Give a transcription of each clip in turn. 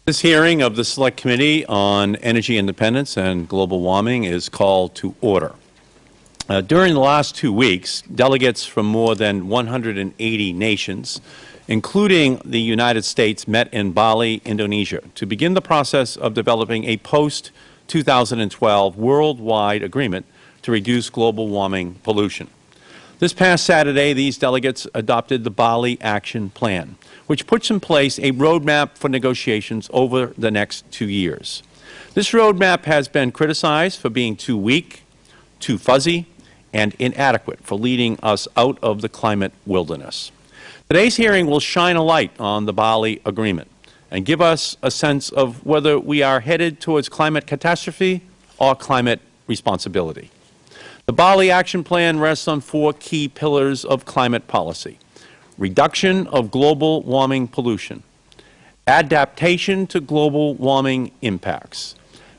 This hearing of the Select Committee on Energy Independence and Global Warming is called to order. During the last 2 weeks, delegates from more than 180 nations, including the United States, met in Bali, Indonesia, to begin the process of developing a post-2012 worldwide agreement to reduce global warming pollution. This past Saturday, these delegates adopted the Bali Action Plan, which puts in place a roadmap for negotiations over the next 2 years. This roadmap has been criticized for being too weak, too fuzzy, and inadequate for leading us out of the climate wilderness. Today's hearing will shine a light on the Bali Agreement and give us a sense of whether we are headed towards climate catastrophe or climate responsibility. The Bali Action Plan rests on 4 key pillars of climate policy: reduction of global warming pollution, adaptation to global warming impacts,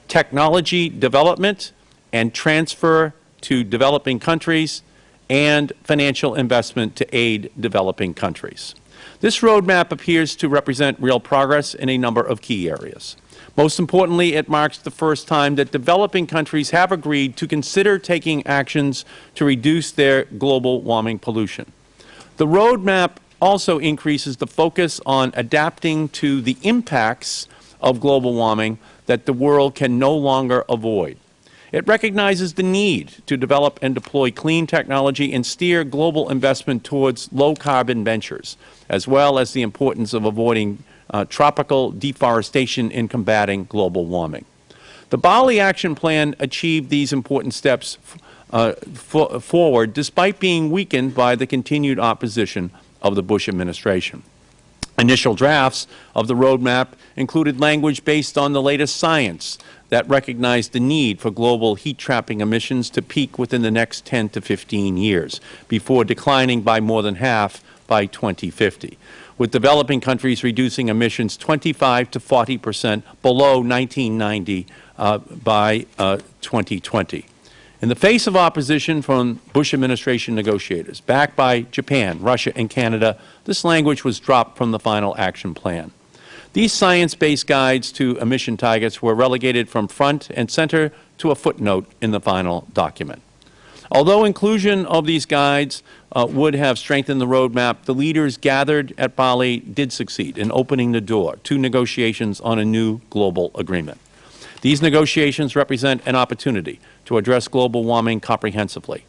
technology development and transfer to developing countries, and financial investment to aid developing countries. This roadmap appears to represent real progress in a number of key areas. Most importantly, it marks the first time that developing countries have agreed to consider taking actions to reduce their global warming pollution. The roadmap also increases the focus on adapting to the impacts of global warming that the world can no longer avoid. It recognizes the need to develop and deploy clean technology and steer global investment towards low-carbon ventures, as well as the importance of avoiding tropical deforestation in combating global warming. The Bali Action Plan achieved these important steps forward despite being weakened by the continued opposition of the Bush administration. Initial drafts of the roadmap included language based on the latest science that recognized the need for global heat-trapping emissions to peak within the next 10 to 15 years, before declining by more than half by 2050, with developing countries reducing emissions 25 to 40% below 1990 by 2020. In the face of opposition from Bush administration negotiators, backed by Japan, Russia, and Canada, this language was dropped from the final action plan. These science-based guides to emission targets were relegated from front and center to a footnote in the final document. Although inclusion of these guides would have strengthened the roadmap, the leaders gathered at Bali did succeed in opening the door to negotiations on a new global agreement. These negotiations represent an opportunity to address global warming comprehensively,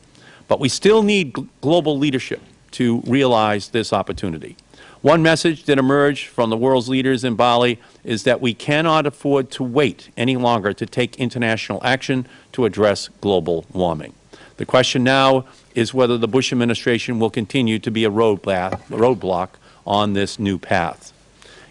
but we still need global leadership to realize this opportunity. One message that emerged from the world's leaders in Bali is that we cannot afford to wait any longer to take international action to address global warming. The question now is whether the Bush administration will continue to be a roadblock on this new path.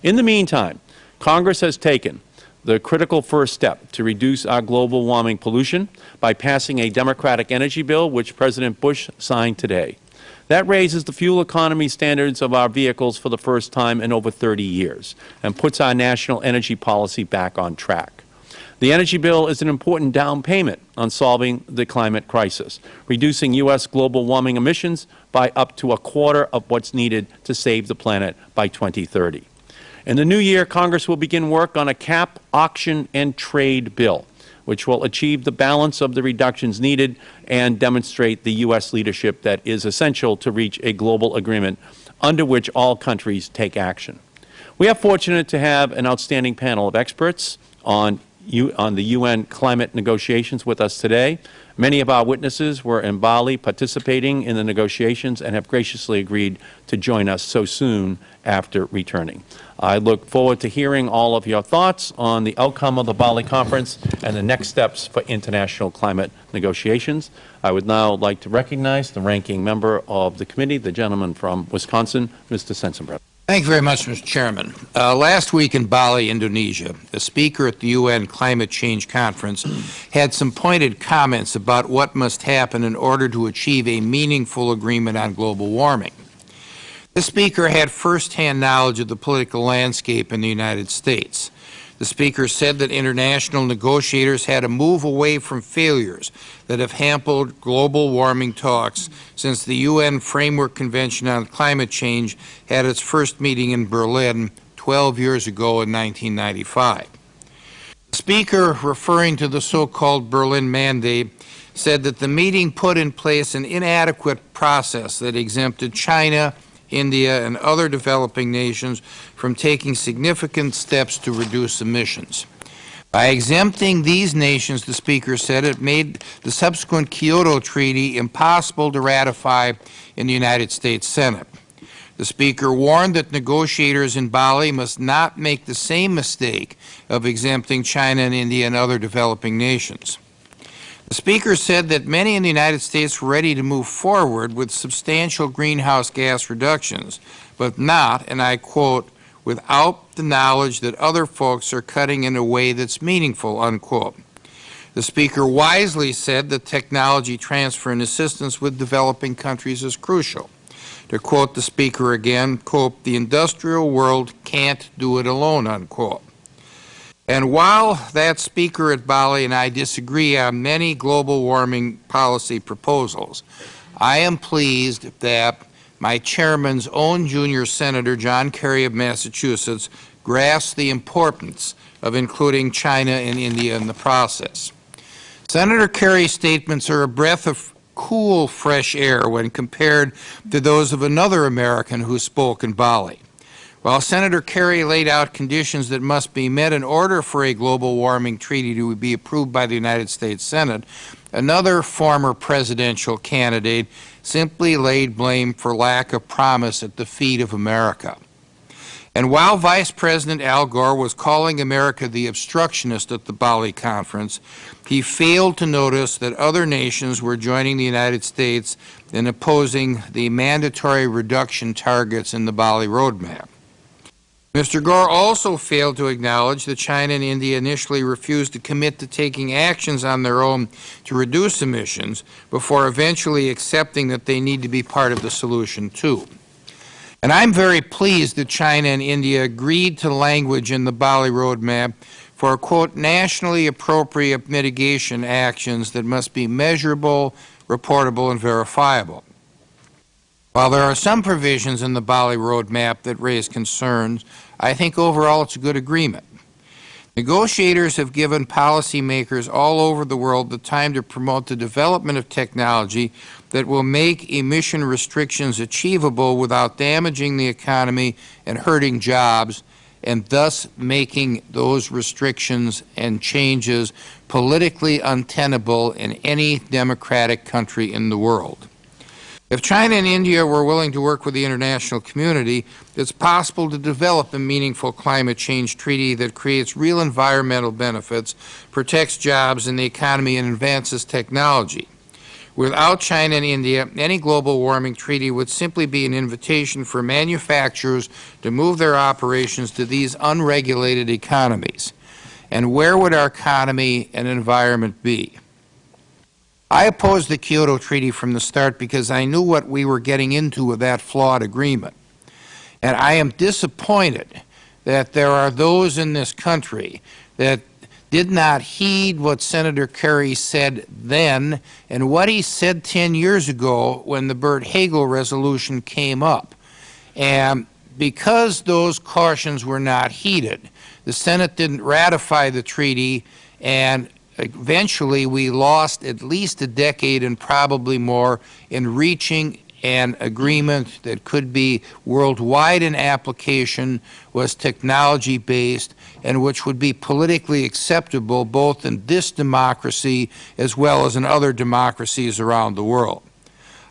In the meantime, Congress has taken the critical first step to reduce our global warming pollution by passing a Democratic energy bill, which President Bush signed today. That raises the fuel economy standards of our vehicles for the first time in over 30 years and puts our national energy policy back on track. The energy bill is an important down payment on solving the climate crisis, reducing U.S. global warming emissions by up to a quarter of what's needed to save the planet by 2030. In the new year, Congress will begin work on a cap, auction, and trade bill, which will achieve the balance of the reductions needed and demonstrate the U.S. leadership that is essential to reach a global agreement under which all countries take action. We are fortunate to have an outstanding panel of experts on the UN climate negotiations with us today. Many of our witnesses were in Bali participating in the negotiations and have graciously agreed to join us so soon after returning. I look forward to hearing all of your thoughts on the outcome of the Bali conference and the next steps for international climate negotiations. I would now like to recognize the ranking member of the committee, the gentleman from Wisconsin, Mr. Sensenbrenner. Thank you very much, Mr. Chairman. Last week in Bali, Indonesia, the speaker at the UN Climate Change Conference had some pointed comments about what must happen in order to achieve a meaningful agreement on global warming. The speaker had first-hand knowledge of the political landscape in the United States. The speaker said that international negotiators had to move away from failures that have hampered global warming talks since the UN Framework Convention on Climate Change had its first meeting in Berlin 12 years ago in 1995. The Speaker, referring to the so-called Berlin Mandate, said that the meeting put in place an inadequate process that exempted China, India, and other developing nations from taking significant steps to reduce emissions. By exempting these nations, the Speaker said, it made the subsequent Kyoto Treaty impossible to ratify in the United States Senate. The Speaker warned that negotiators in Bali must not make the same mistake of exempting China and India and other developing nations. The Speaker said that many in the United States were ready to move forward with substantial greenhouse gas reductions, but not, and I quote, without the knowledge that other folks are cutting in a way that's meaningful, unquote. The Speaker wisely said that technology transfer and assistance with developing countries is crucial. To quote the Speaker again, quote, the industrial world can't do it alone, unquote. And while that Speaker at Bali and I disagree on many global warming policy proposals, I am pleased that my chairman's own junior Senator, John Kerry of Massachusetts, grasped the importance of including China and India in the process. Senator Kerry's statements are a breath of cool, fresh air when compared to those of another American who spoke in Bali. While Senator Kerry laid out conditions that must be met in order for a global warming treaty to be approved by the United States Senate, another former presidential candidate simply laid blame for lack of promise at the feet of America. And while Vice President Al Gore was calling America the obstructionist at the Bali conference, he failed to notice that other nations were joining the United States in opposing the mandatory reduction targets in the Bali roadmap. Mr. Gore also failed to acknowledge that China and India initially refused to commit to taking actions on their own to reduce emissions before eventually accepting that they need to be part of the solution too. And I'm very pleased that China and India agreed to language in the Bali roadmap for, quote, nationally appropriate mitigation actions that must be measurable, reportable, and verifiable. While there are some provisions in the Bali roadmap that raise concerns, I think overall it's a good agreement. Negotiators have given policymakers all over the world the time to promote the development of technology that will make emission restrictions achievable without damaging the economy and hurting jobs, and thus making those restrictions and changes politically untenable in any democratic country in the world. If China and India were willing to work with the international community, it's possible to develop a meaningful climate change treaty that creates real environmental benefits, protects jobs in the economy, and advances technology. Without China and India, any global warming treaty would simply be an invitation for manufacturers to move their operations to these unregulated economies. And where would our economy and environment be? I opposed the Kyoto Treaty from the start because I knew what we were getting into with that flawed agreement. And I am disappointed that there are those in this country that did not heed what Senator Kerry said then and what he said 10 years ago when the Bert Hagel resolution came up. And because those cautions were not heeded, the Senate didn't ratify the treaty, and eventually we lost at least a decade and probably more in reaching an agreement that could be worldwide in application, was technology-based, and which would be politically acceptable both in this democracy as well as in other democracies around the world.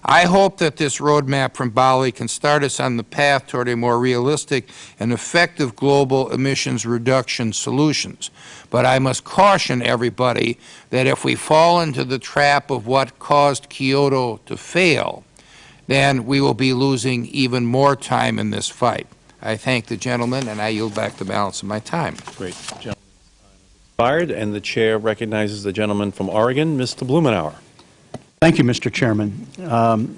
I hope that this roadmap from Bali can start us on the path toward a more realistic and effective global emissions reduction solutions. But I must caution everybody that if we fall into the trap of what caused Kyoto to fail, then we will be losing even more time in this fight. I thank the gentleman, and I yield back the balance of my time. Great. The gentleman's time has expired, and the Chair recognizes the gentleman from Oregon, Mr. Blumenauer. Thank you, Mr. Chairman.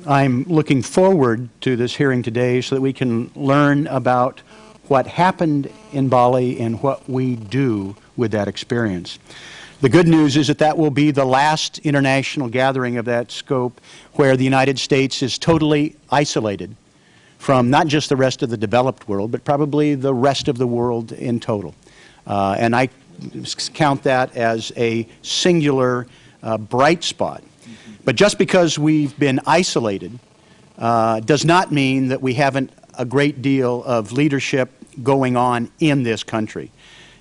I'm looking forward to this hearing today so that we can learn about what happened in Bali and what we do with that experience. The good news is that that will be the last international gathering of that scope where the United States is totally isolated from not just the rest of the developed world, but probably the rest of the world in total. And I count that as a singular bright spot. But just because we've been isolated does not mean that we haven't a great deal of leadership going on in this country.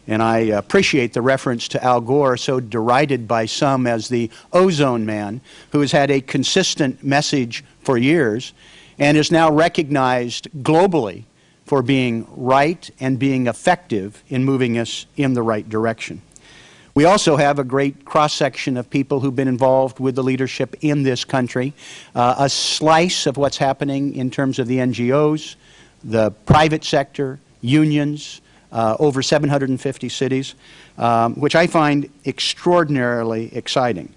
And I appreciate the reference to Al Gore, so derided by some as the ozone man, who has had a consistent message for years and is now recognized globally for being right and being effective in moving us in the right direction. We also have a great cross-section of people who've been involved with the leadership in this country, a slice of what's happening in terms of the NGOs, the private sector, unions, over 750 cities, which I find extraordinarily exciting.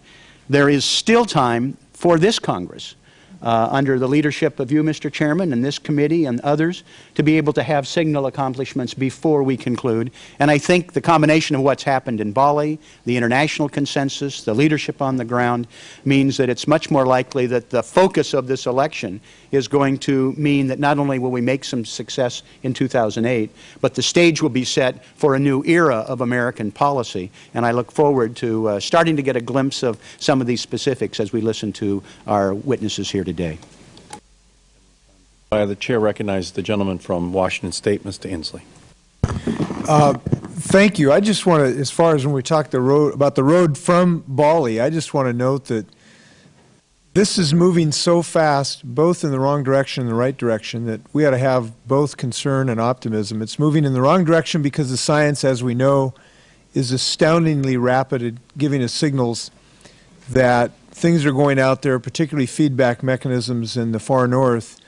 There is still time for this Congress, under the leadership of you, Mr. Chairman, and this committee and others, to be able to have signal accomplishments before we conclude. And I think the combination of what's happened in Bali, the international consensus, the leadership on the ground, means that it's much more likely that the focus of this election is going to mean that not only will we make some success in 2008, but the stage will be set for a new era of American policy. And I look forward to starting to get a glimpse of some of these specifics as we listen to our witnesses here today. The Chair recognizes the gentleman from Washington State, Mr. Inslee. Thank you. I just want to, as far as when we talk about the road from Bali, I just want to note that this is moving so fast, both in the wrong direction and the right direction, that we ought to have both concern and optimism. It's moving in the wrong direction because the science, as we know, is astoundingly rapid at giving us signals that things are going out there, particularly feedback mechanisms in the far north,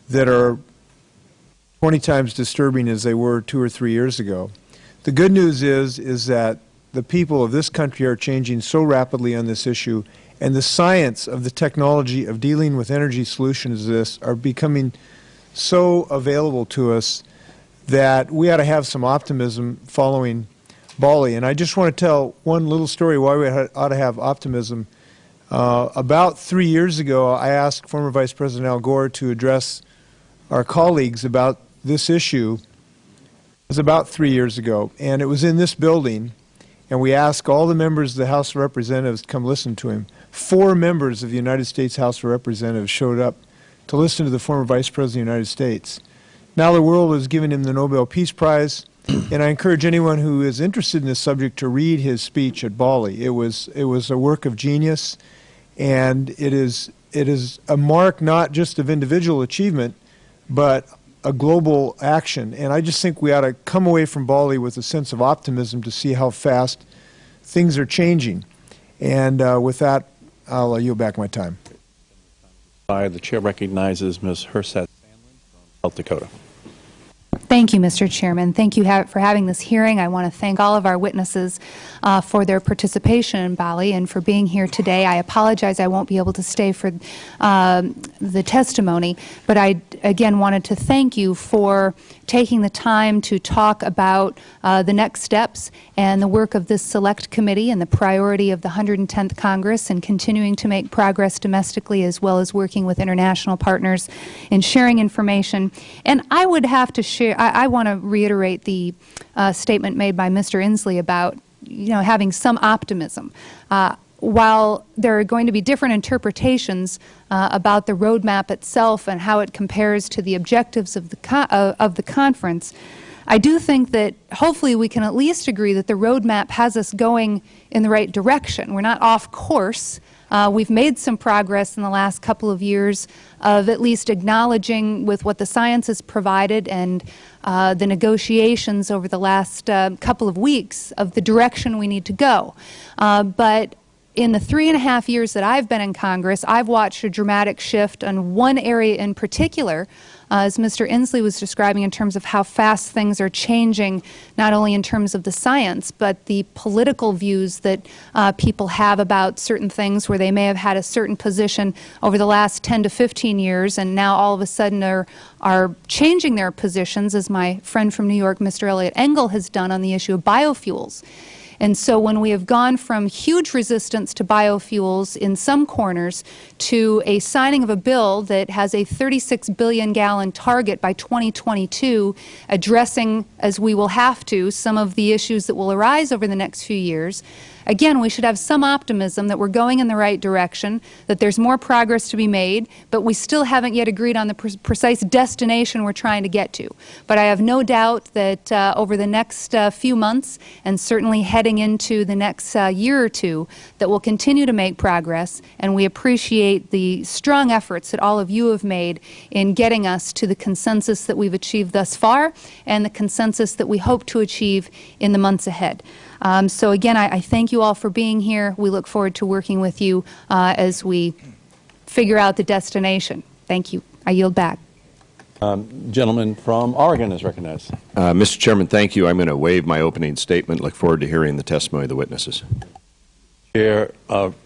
that are 20 times disturbing as they were 2 or 3 years ago. The good news is that the people of this country are changing so rapidly on this issue, and the science of the technology of dealing with energy solutions as this are becoming so available to us that we ought to have some optimism following Bali. And I just want to tell one little story why we ought to have optimism. About 3 years ago, I asked former Vice President Al Gore to address our colleagues about this issue. It was about 3 years ago, and it was in this building, and we asked all the members of the House of Representatives to come listen to him. 4 members of the United States House of Representatives showed up to listen to the former Vice President of the United States. Now the world is giving him the Nobel Peace Prize, and I encourage anyone who is interested in this subject to read his speech at Bali. It was a work of genius, and it is a mark not just of individual achievement, but a global action. And I just think we ought to come away from Bali with a sense of optimism to see how fast things are changing. And with that, I'll yield back my time. The Chair recognizes Ms. Herseth from South Dakota. Thank you, Mr. Chairman. Thank you for having this hearing. I want to thank all of our witnesses for their participation in Bali and for being here today. I apologize I won't be able to stay for the testimony, but I again wanted to thank you for taking the time to talk about the next steps and the work of this select committee and the priority of the 110th Congress and continuing to make progress domestically as well as working with international partners in sharing information. And I would have to share, I want to reiterate the statement made by Mr. Inslee about, having some optimism. While there are going to be different interpretations about the roadmap itself and how it compares to the objectives of the conference, I do think that hopefully we can at least agree that the roadmap has us going in the right direction. We're not off course. We've made some progress in the last couple of years of at least acknowledging with what the science has provided and the negotiations over the last couple of weeks of the direction we need to go. But in the 3.5 years that I've been in Congress, I've watched a dramatic shift on one area in particular, as Mr. Inslee was describing, in terms of how fast things are changing, not only in terms of the science, but the political views that people have about certain things where they may have had a certain position over the last 10 to 15 years and now all of a sudden are changing their positions, as my friend from New York, Mr. Elliot Engel, has done on the issue of biofuels. And so when we have gone from huge resistance to biofuels in some corners to a signing of a bill that has a 36 billion gallon target by 2022, addressing, as we will have to, some of the issues that will arise over the next few years, again, we should have some optimism that we're going in the right direction, that there's more progress to be made, but we still haven't yet agreed on the precise destination we're trying to get to. But I have no doubt that over the next few months, and certainly heading into the next year or two, that we'll continue to make progress, and we appreciate the strong efforts that all of you have made in getting us to the consensus that we've achieved thus far and the consensus that we hope to achieve in the months ahead. So again, I thank you all for being here. We look forward to working with you as we figure out the destination. Thank you. I yield back. Gentleman from Oregon is recognized. Mr. Chairman, thank you. I'm going to waive my opening statement. Look forward to hearing the testimony of the witnesses. Chair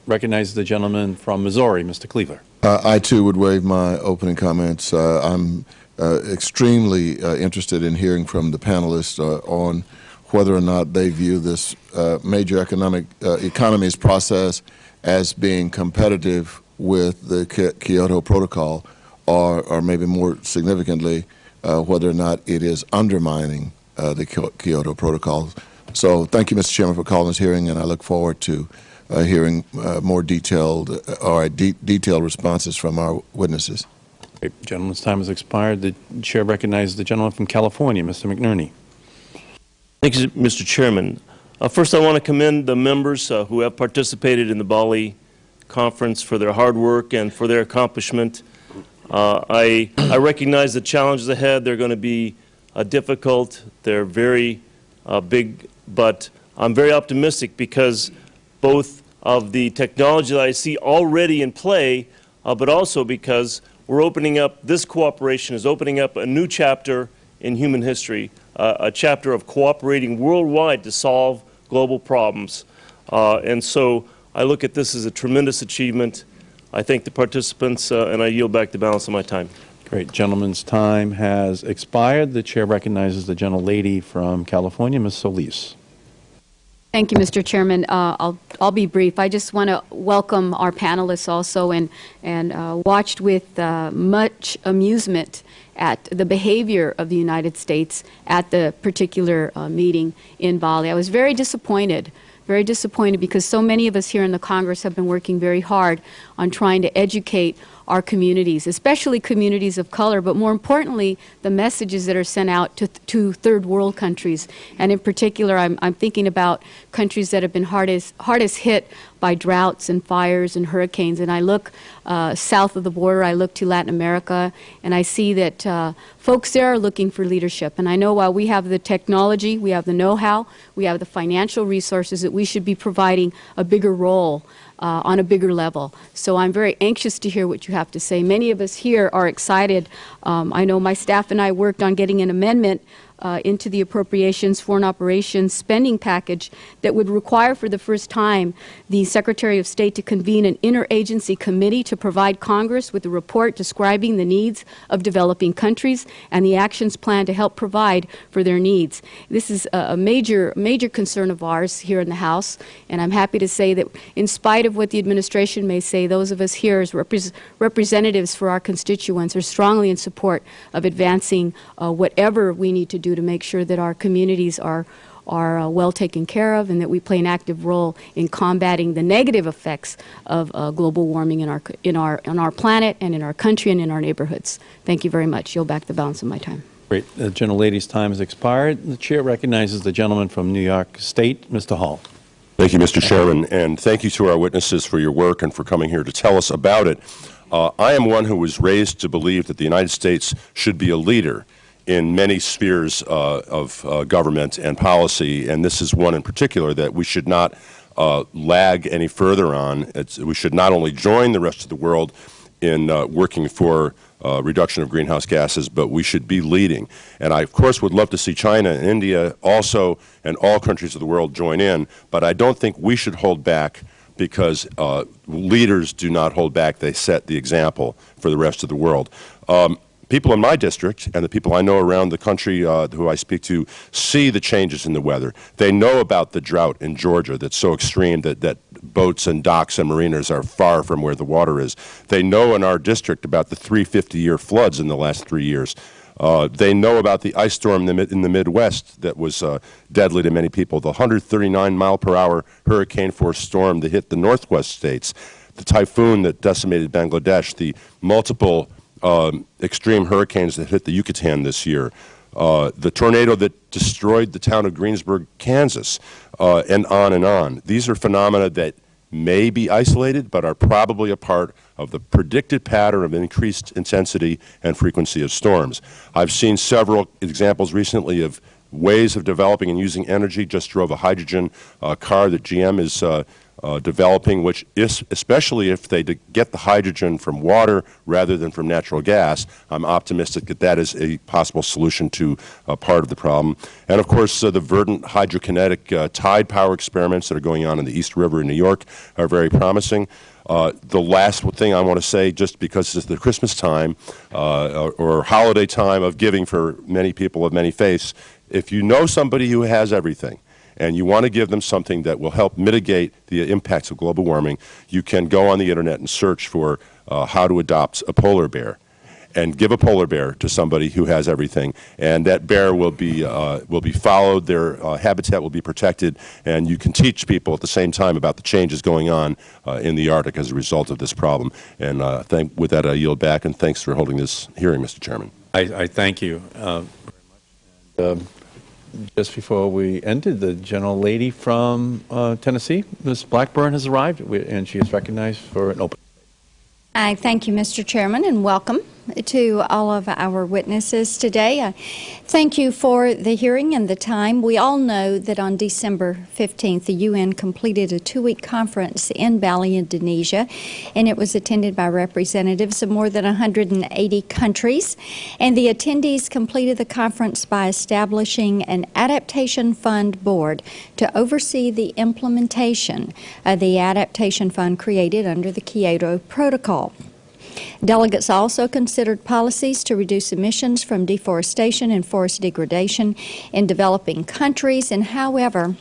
recognizes the gentleman from Missouri, Mr. Cleaver. I, too, would waive my opening comments. I'm extremely interested in hearing from the panelists on whether or not they view this major economies process as being competitive with the Kyoto Protocol, or maybe more significantly, whether or not it is undermining the Kyoto Protocol. So thank you, Mr. Chairman, for calling this hearing, and I look forward to hearing more detailed responses from our witnesses. The gentleman's time has expired. The chair recognizes the gentleman from California, Mr. McNerney. Thank you, Mr. Chairman. First, I want to commend the members who have participated in the Bali conference for their hard work and for their accomplishment. I recognize the challenges ahead. They're going to be difficult. They're very big, but I'm very optimistic because both of the technology that I see already in play, but also because we're opening up, this cooperation is opening up a new chapter in human history, a chapter of cooperating worldwide to solve global problems. And so I look at this as a tremendous achievement. I thank the participants, and I yield back the balance of my time. Great. Gentleman's time has expired. The chair recognizes the gentlelady from California, Ms. Solis. Thank you, Mr. Chairman. I'll be brief. I just want to welcome our panelists also, and watched with much amusement at the behavior of the United States at the particular meeting in Bali. I was very disappointed because so many of us here in the Congress have been working very hard on trying to educate our communities, especially communities of color, but more importantly, the messages that are sent out to third world countries. And in particular, I'm thinking about countries that have been hardest hit by droughts and fires and hurricanes. And I look south of the border, I look to Latin America, and I see that folks there are looking for leadership. And I know while we have the technology, we have the know-how, we have the financial resources, that we should be providing a bigger role on a bigger level. So I'm very anxious to hear what you have to say. Many of us here are excited. I know my staff and I worked on getting an amendment into the Appropriations Foreign Operations spending package that would require for the first time the Secretary of State to convene an interagency committee to provide Congress with a report describing the needs of developing countries and the actions planned to help provide for their needs. This is a major concern of ours here in the House, and I'm happy to say that in spite of what the administration may say, those of us here as representatives for our constituents are strongly in support of advancing whatever we need to do to make sure that our communities are well taken care of, and that we play an active role in combating the negative effects of global warming in our planet and in our country and in our neighborhoods. Thank you very much. Yield back the balance of my time. Great. The gentlelady's time has expired. The chair recognizes the gentleman from New York State, Mr. Hall. Thank you, Mr. Chairman, and thank you to our witnesses for your work and for coming here to tell us about it. I am one who was raised to believe that the United States should be a leader in many spheres of government and policy, and this is one in particular that we should not lag any further on. We should not only join the rest of the world in working for reduction of greenhouse gases, but we should be leading. And I, of course, would love to see China and India also, and all countries of the world join in, but I don't think we should hold back, because leaders do not hold back. They set the example for the rest of the world. people in my district and the people I know around the country who I speak to see the changes in the weather. They know about the drought in Georgia that's so extreme that boats and docks and marinas are far from where the water is. They know in our district about the 350-year floods in the last 3 years. They know about the ice storm in the Midwest that was deadly to many people, the 139-mile-per-hour hurricane-force storm that hit the Northwest states, the typhoon that decimated Bangladesh, the multiple extreme hurricanes that hit the Yucatan this year, the tornado that destroyed the town of Greensburg, Kansas, and on and on. These are phenomena that may be isolated, but are probably a part of the predicted pattern of increased intensity and frequency of storms. I've seen several examples recently of ways of developing and using energy. Just drove a hydrogen car that GM is developing, which is, especially if they get the hydrogen from water rather than from natural gas, I'm optimistic that that is a possible solution to part of the problem. And of course, the verdant hydrokinetic tide power experiments that are going on in the East River in New York are very promising. The last thing I want to say, just because it's the Christmas time or holiday time of giving for many people of many faiths, if you know somebody who has everything, and you want to give them something that will help mitigate the impacts of global warming, you can go on the internet and search for how to adopt a polar bear, and give a polar bear to somebody who has everything, and that bear will be followed, their habitat will be protected, and you can teach people at the same time about the changes going on in the Arctic as a result of this problem. And with that, I yield back, and thanks for holding this hearing, Mr. Chairman. I thank you very much. Just before we ended, the gentle lady from Tennessee, Ms. Blackburn, has arrived, and she is recognized for an open. I thank you, Mr. Chairman, and welcome to all of our witnesses today. Thank you for the hearing and the time. We all know that on December 15th, the UN completed a 2-week conference in Bali, Indonesia, and it was attended by representatives of more than 180 countries. And the attendees completed the conference by establishing an Adaptation Fund board to oversee the implementation of the Adaptation Fund created under the Kyoto Protocol. Delegates also considered policies to reduce emissions from deforestation and forest degradation in developing countries. And however,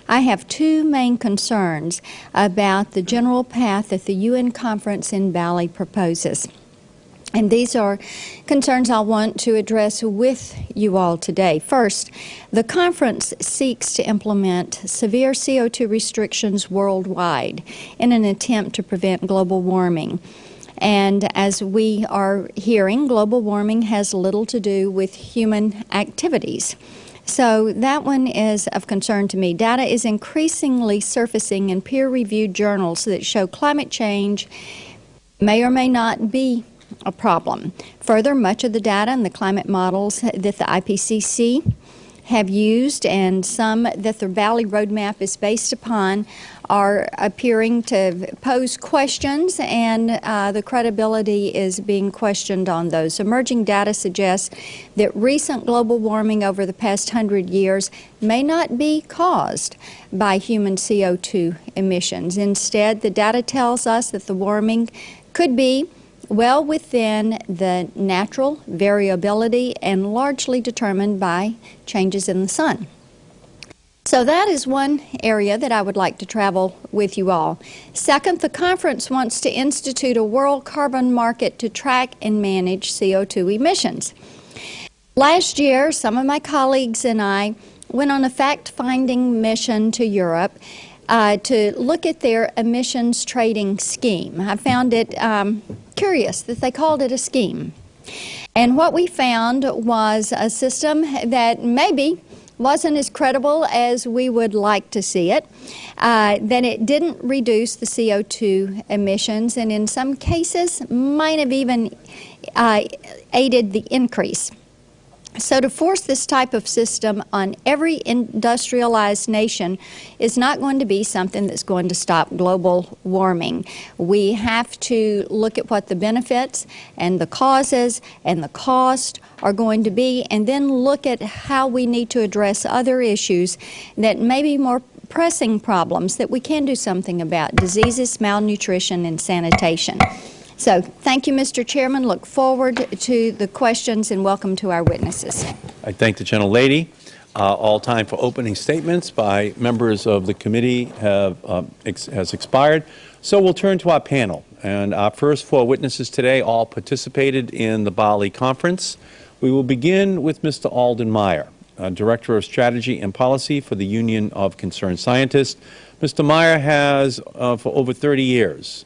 I have two main concerns about the general path that the UN conference in Bali proposes. And these are concerns I want to address with you all today. First, the conference seeks to implement severe CO2 restrictions worldwide in an attempt to prevent global warming. And as we are hearing, global warming has little to do with human activities. So that one is of concern to me. Data is increasingly surfacing in peer-reviewed journals that show climate change may or may not be a problem. Further, much of the data and the climate models that the IPCC have used and some that the Valley Roadmap is based upon are appearing to pose questions, and the credibility is being questioned on those. Emerging data suggests that recent global warming over the past 100 years may not be caused by human CO2 emissions. Instead, the data tells us that the warming could be well within the natural variability and largely determined by changes in the sun. So that is one area that I would like to travel with you all. Second, the conference wants to institute a world carbon market to track and manage CO2 emissions. Last year, some of my colleagues and I went on a fact-finding mission to Europe to look at their emissions trading scheme. I found it curious that they called it a scheme. And what we found was a system that maybe wasn't as credible as we would like to see it, that it didn't reduce the CO2 emissions, and in some cases might have even aided the increase. So to force this type of system on every industrialized nation is not going to be something that's going to stop global warming. We have to look at what the benefits and the causes and the cost are going to be, and then look at how we need to address other issues that may be more pressing problems that we can do something about: diseases, malnutrition, and sanitation. So thank you, Mr. Chairman. Look forward to the questions and welcome to our witnesses. I thank the gentlelady. All time for opening statements by members of the committee has expired. So we'll turn to our panel. And our first four witnesses today all participated in the Bali conference. We will begin with Mr. Alden Meyer, Director of Strategy and Policy for the Union of Concerned Scientists. Mr. Meyer has, for over 30 years,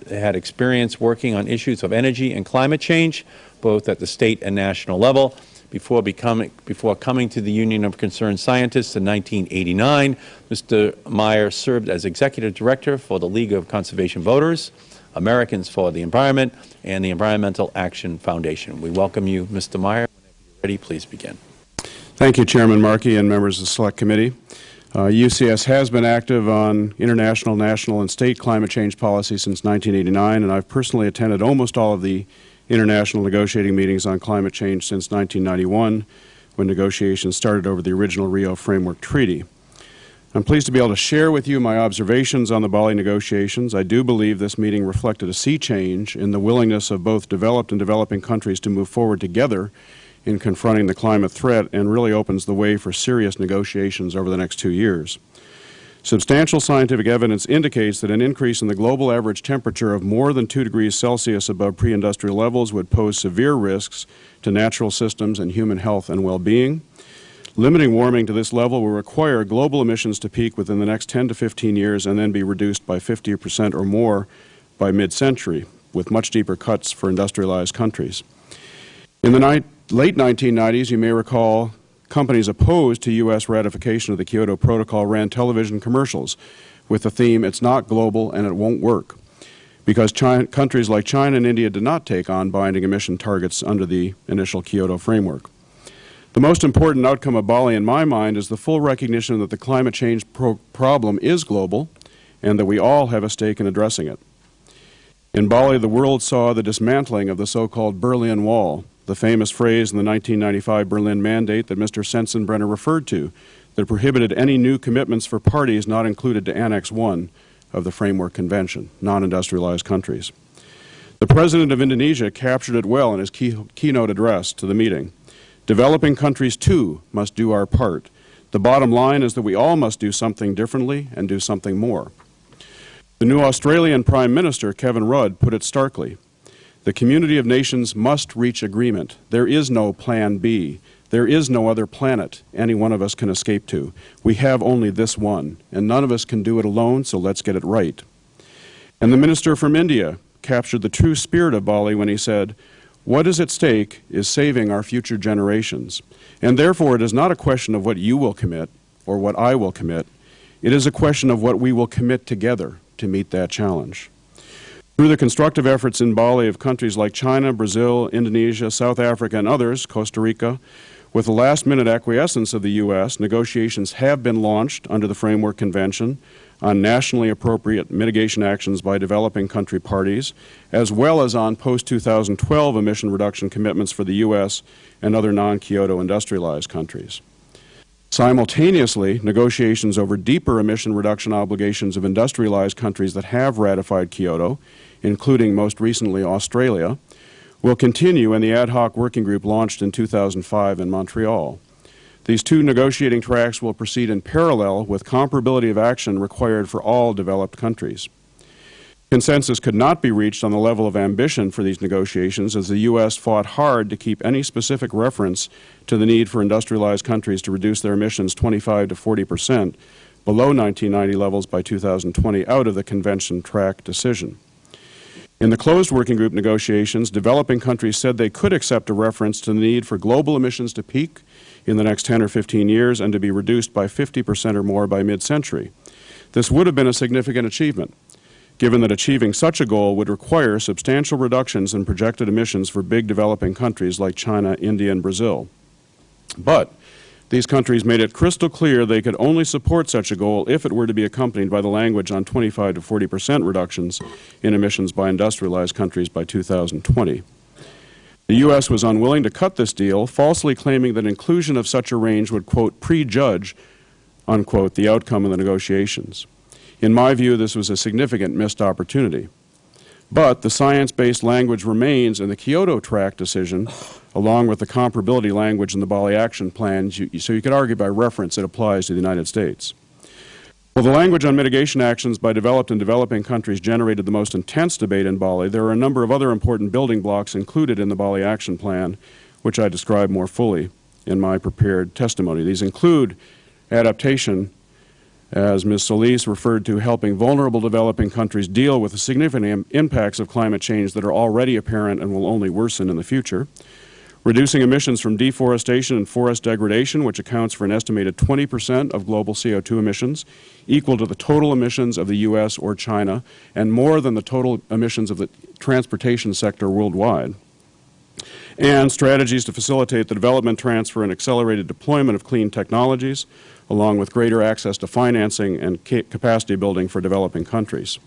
had experience working on issues of energy and climate change, both at the state and national level. Before coming to the Union of Concerned Scientists in 1989, Mr. Meyer served as Executive Director for the League of Conservation Voters, Americans for the Environment, and the Environmental Action Foundation. We welcome you, Mr. Meyer. Whenever you're ready, please begin. Thank you, Chairman Markey and members of the Select Committee. UCS has been active on international, national, and state climate change policy since 1989, and I've personally attended almost all of the international negotiating meetings on climate change since 1991, when negotiations started over the original Rio Framework Treaty. I'm pleased to be able to share with you my observations on the Bali negotiations. I do believe this meeting reflected a sea change in the willingness of both developed and developing countries to move forward together in confronting the climate threat, and really opens the way for serious negotiations over the next 2 years. Substantial scientific evidence indicates that an increase in the global average temperature of more than 2 degrees Celsius above pre-industrial levels would pose severe risks to natural systems and human health and well-being. Limiting warming to this level will require global emissions to peak within the next 10 to 15 years and then be reduced by 50% or more by mid-century, with much deeper cuts for industrialized countries. In the late 1990s, you may recall, companies opposed to U.S. ratification of the Kyoto Protocol ran television commercials with the theme, "It's not global and it won't work," because countries like China and India did not take on binding emission targets under the initial Kyoto framework. The most important outcome of Bali, in my mind, is the full recognition that the climate change problem is global and that we all have a stake in addressing it. In Bali, the world saw the dismantling of the so-called Berlin Wall, the famous phrase in the 1995 Berlin Mandate that Mr. Sensenbrenner referred to, that prohibited any new commitments for parties not included to Annex 1 of the Framework Convention, non-industrialized countries. The President of Indonesia captured it well in his keynote address to the meeting. Developing countries, too, must do our part. The bottom line is that we all must do something differently and do something more. The new Australian Prime Minister, Kevin Rudd, put it starkly. The community of nations must reach agreement. There is no plan B. There is no other planet any one of us can escape to. We have only this one, and none of us can do it alone, so let's get it right. And the minister from India captured the true spirit of Bali when he said, "What is at stake is saving our future generations. And therefore it is not a question of what you will commit or what I will commit. It is a question of what we will commit together to meet that challenge." Through the constructive efforts in Bali of countries like China, Brazil, Indonesia, South Africa, and others, Costa Rica, with the last-minute acquiescence of the U.S., negotiations have been launched under the Framework Convention on nationally appropriate mitigation actions by developing country parties, as well as on post-2012 emission reduction commitments for the U.S. and other non-Kyoto industrialized countries. Simultaneously, negotiations over deeper emission reduction obligations of industrialized countries that have ratified Kyoto, including most recently Australia, will continue in the ad hoc working group launched in 2005 in Montreal. These two negotiating tracks will proceed in parallel with comparability of action required for all developed countries. Consensus could not be reached on the level of ambition for these negotiations, as the U.S. fought hard to keep any specific reference to the need for industrialized countries to reduce their emissions 25 to 40% below 1990 levels by 2020 out of the convention track decision. In the closed working group negotiations, developing countries said they could accept a reference to the need for global emissions to peak in the next 10 or 15 years and to be reduced by 50% or more by mid-century. This would have been a significant achievement, given that achieving such a goal would require substantial reductions in projected emissions for big developing countries like China, India, and Brazil. But these countries made it crystal clear they could only support such a goal if it were to be accompanied by the language on 25 to 40% reductions in emissions by industrialized countries by 2020. The U.S. was unwilling to cut this deal, falsely claiming that inclusion of such a range would, quote, prejudge, unquote, the outcome of the negotiations. In my view, this was a significant missed opportunity. But the science-based language remains in the Kyoto Track decision, along with the comparability language in the Bali Action Plan, so you could argue by reference it applies to the United States. While the language on mitigation actions by developed and developing countries generated the most intense debate in Bali, there are a number of other important building blocks included in the Bali Action Plan, which I describe more fully in my prepared testimony. These include adaptation, as Ms. Solis referred to, helping vulnerable developing countries deal with the significant impacts of climate change that are already apparent and will only worsen in the future. Reducing emissions from deforestation and forest degradation, which accounts for an estimated 20% of global CO2 emissions, equal to the total emissions of the U.S. or China, and more than the total emissions of the transportation sector worldwide. And strategies to facilitate the development, transfer, and accelerated deployment of clean technologies, along with greater access to financing and capacity building for developing countries.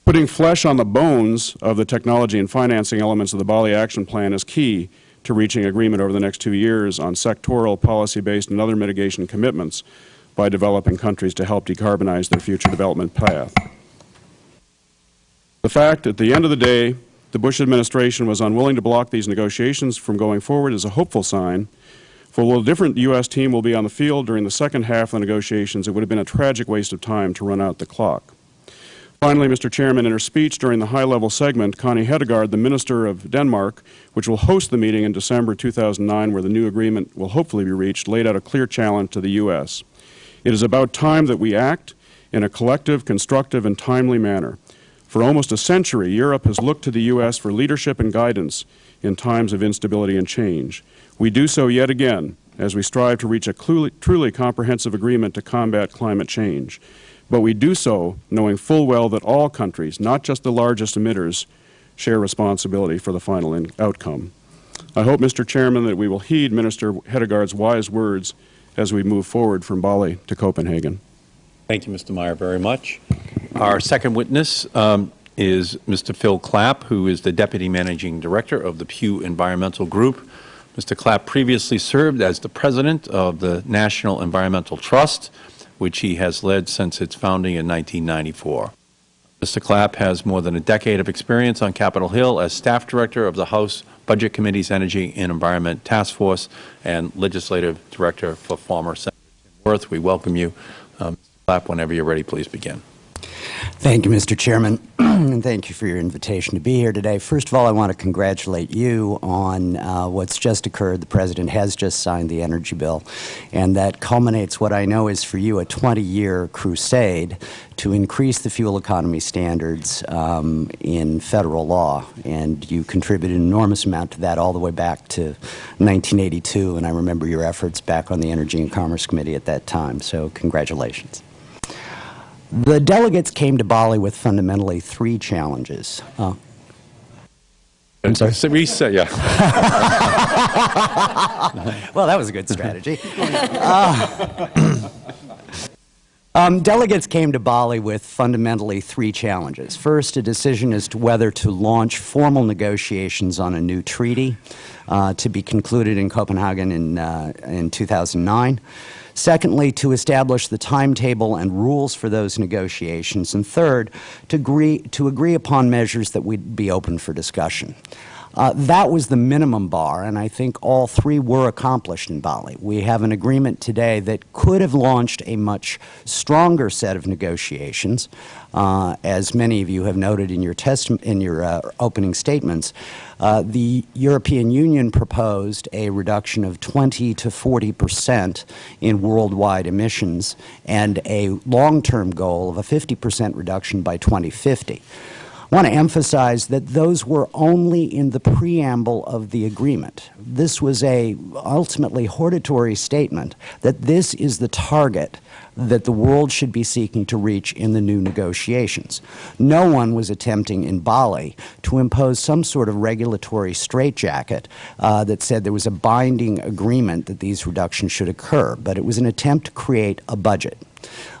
Putting flesh on the bones of the technology and financing elements of the Bali Action Plan is key to reaching agreement over the next 2 years on sectoral, policy-based, and other mitigation commitments by developing countries to help decarbonize their future development path. The fact, at the end of the day, the Bush administration was unwilling to block these negotiations from going forward is a hopeful sign. For while a different U.S. team will be on the field during the second half of the negotiations, it would have been a tragic waste of time to run out the clock. Finally, Mr. Chairman, in her speech during the high-level segment, Connie Hedegaard, the Minister of Denmark, which will host the meeting in December 2009, where the new agreement will hopefully be reached, laid out a clear challenge to the U.S. It is about time that we act in a collective, constructive, and timely manner. For almost a century, Europe has looked to the U.S. for leadership and guidance in times of instability and change. We do so yet again as we strive to reach a truly comprehensive agreement to combat climate change. But we do so knowing full well that all countries, not just the largest emitters, share responsibility for the final outcome. I hope, Mr. Chairman, that we will heed Minister Hedegaard's wise words as we move forward from Bali to Copenhagen. Thank you, Mr. Meyer, very much. Our second witness is Mr. Phil Clapp, who is the Deputy Managing Director of the Pew Environmental Group. Mr. Clapp previously served as the President of the National Environmental Trust, which he has led since its founding in 1994. Mr. Clapp has more than a decade of experience on Capitol Hill as Staff Director of the House Budget Committee's Energy and Environment Task Force and Legislative Director for former Senator Tim Wirth. We welcome you. Mr. Clapp, whenever you're ready, please begin. Thank you, Mr. Chairman, and thank you for your invitation to be here today. First of all, I want to congratulate you on what's just occurred. The President has just signed the energy bill, and that culminates what I know is for you a 20-year crusade to increase the fuel economy standards in federal law, and you contributed an enormous amount to that all the way back to 1982, and I remember your efforts back on the Energy and Commerce Committee at that time, so congratulations. The delegates came to Bali with fundamentally three challenges. I'm sorry? Reset, yeah. Well, that was a good strategy. Delegates came to Bali with fundamentally three challenges. First, a decision as to whether to launch formal negotiations on a new treaty to be concluded in Copenhagen in 2009. Secondly, to establish the timetable and rules for those negotiations. And third, to agree upon measures that would be open for discussion. That was the minimum bar, and I think all three were accomplished in Bali. We have an agreement today that could have launched a much stronger set of negotiations. As many of you have noted in your opening statements, the European Union proposed a reduction of 20 to 40% in worldwide emissions and a long-term goal of a 50% reduction by 2050. I want to emphasize that those were only in the preamble of the agreement. This was a ultimately hortatory statement that this is the target that the world should be seeking to reach in the new negotiations. No one was attempting in Bali to impose some sort of regulatory straitjacket that said there was a binding agreement that these reductions should occur, but it was an attempt to create a budget.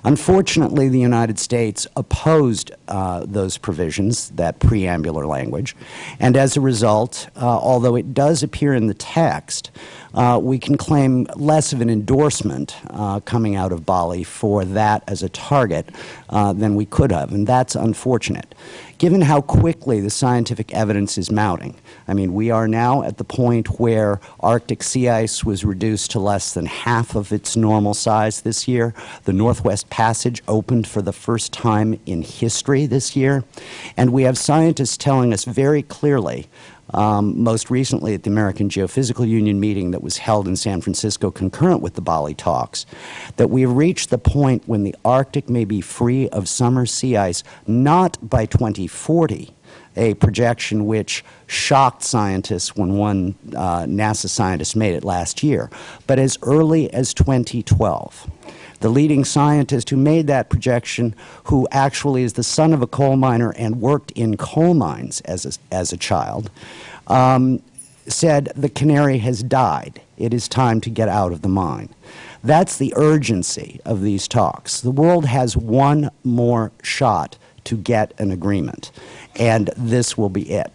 Unfortunately, the United States opposed those provisions, that preambular language, and as a result, although it does appear in the text, we can claim less of an endorsement coming out of Bali for that as a target than we could have, and that's unfortunate. Given how quickly the scientific evidence is mounting, I mean, we are now at the point where Arctic sea ice was reduced to less than half of its normal size this year. The Northwest Passage opened for the first time in history this year. And we have scientists telling us very clearly, most recently at the American Geophysical Union meeting that was held in San Francisco concurrent with the Bali talks, that we have reached the point when the Arctic may be free of summer sea ice, not by 2040, a projection which shocked scientists when one NASA scientist made it last year, but as early as 2012. The leading scientist who made that projection, who actually is the son of a coal miner and worked in coal mines as a child, said the canary has died. It is time to get out of the mine. That's the urgency of these talks. The world has one more shot to get an agreement, and this will be it.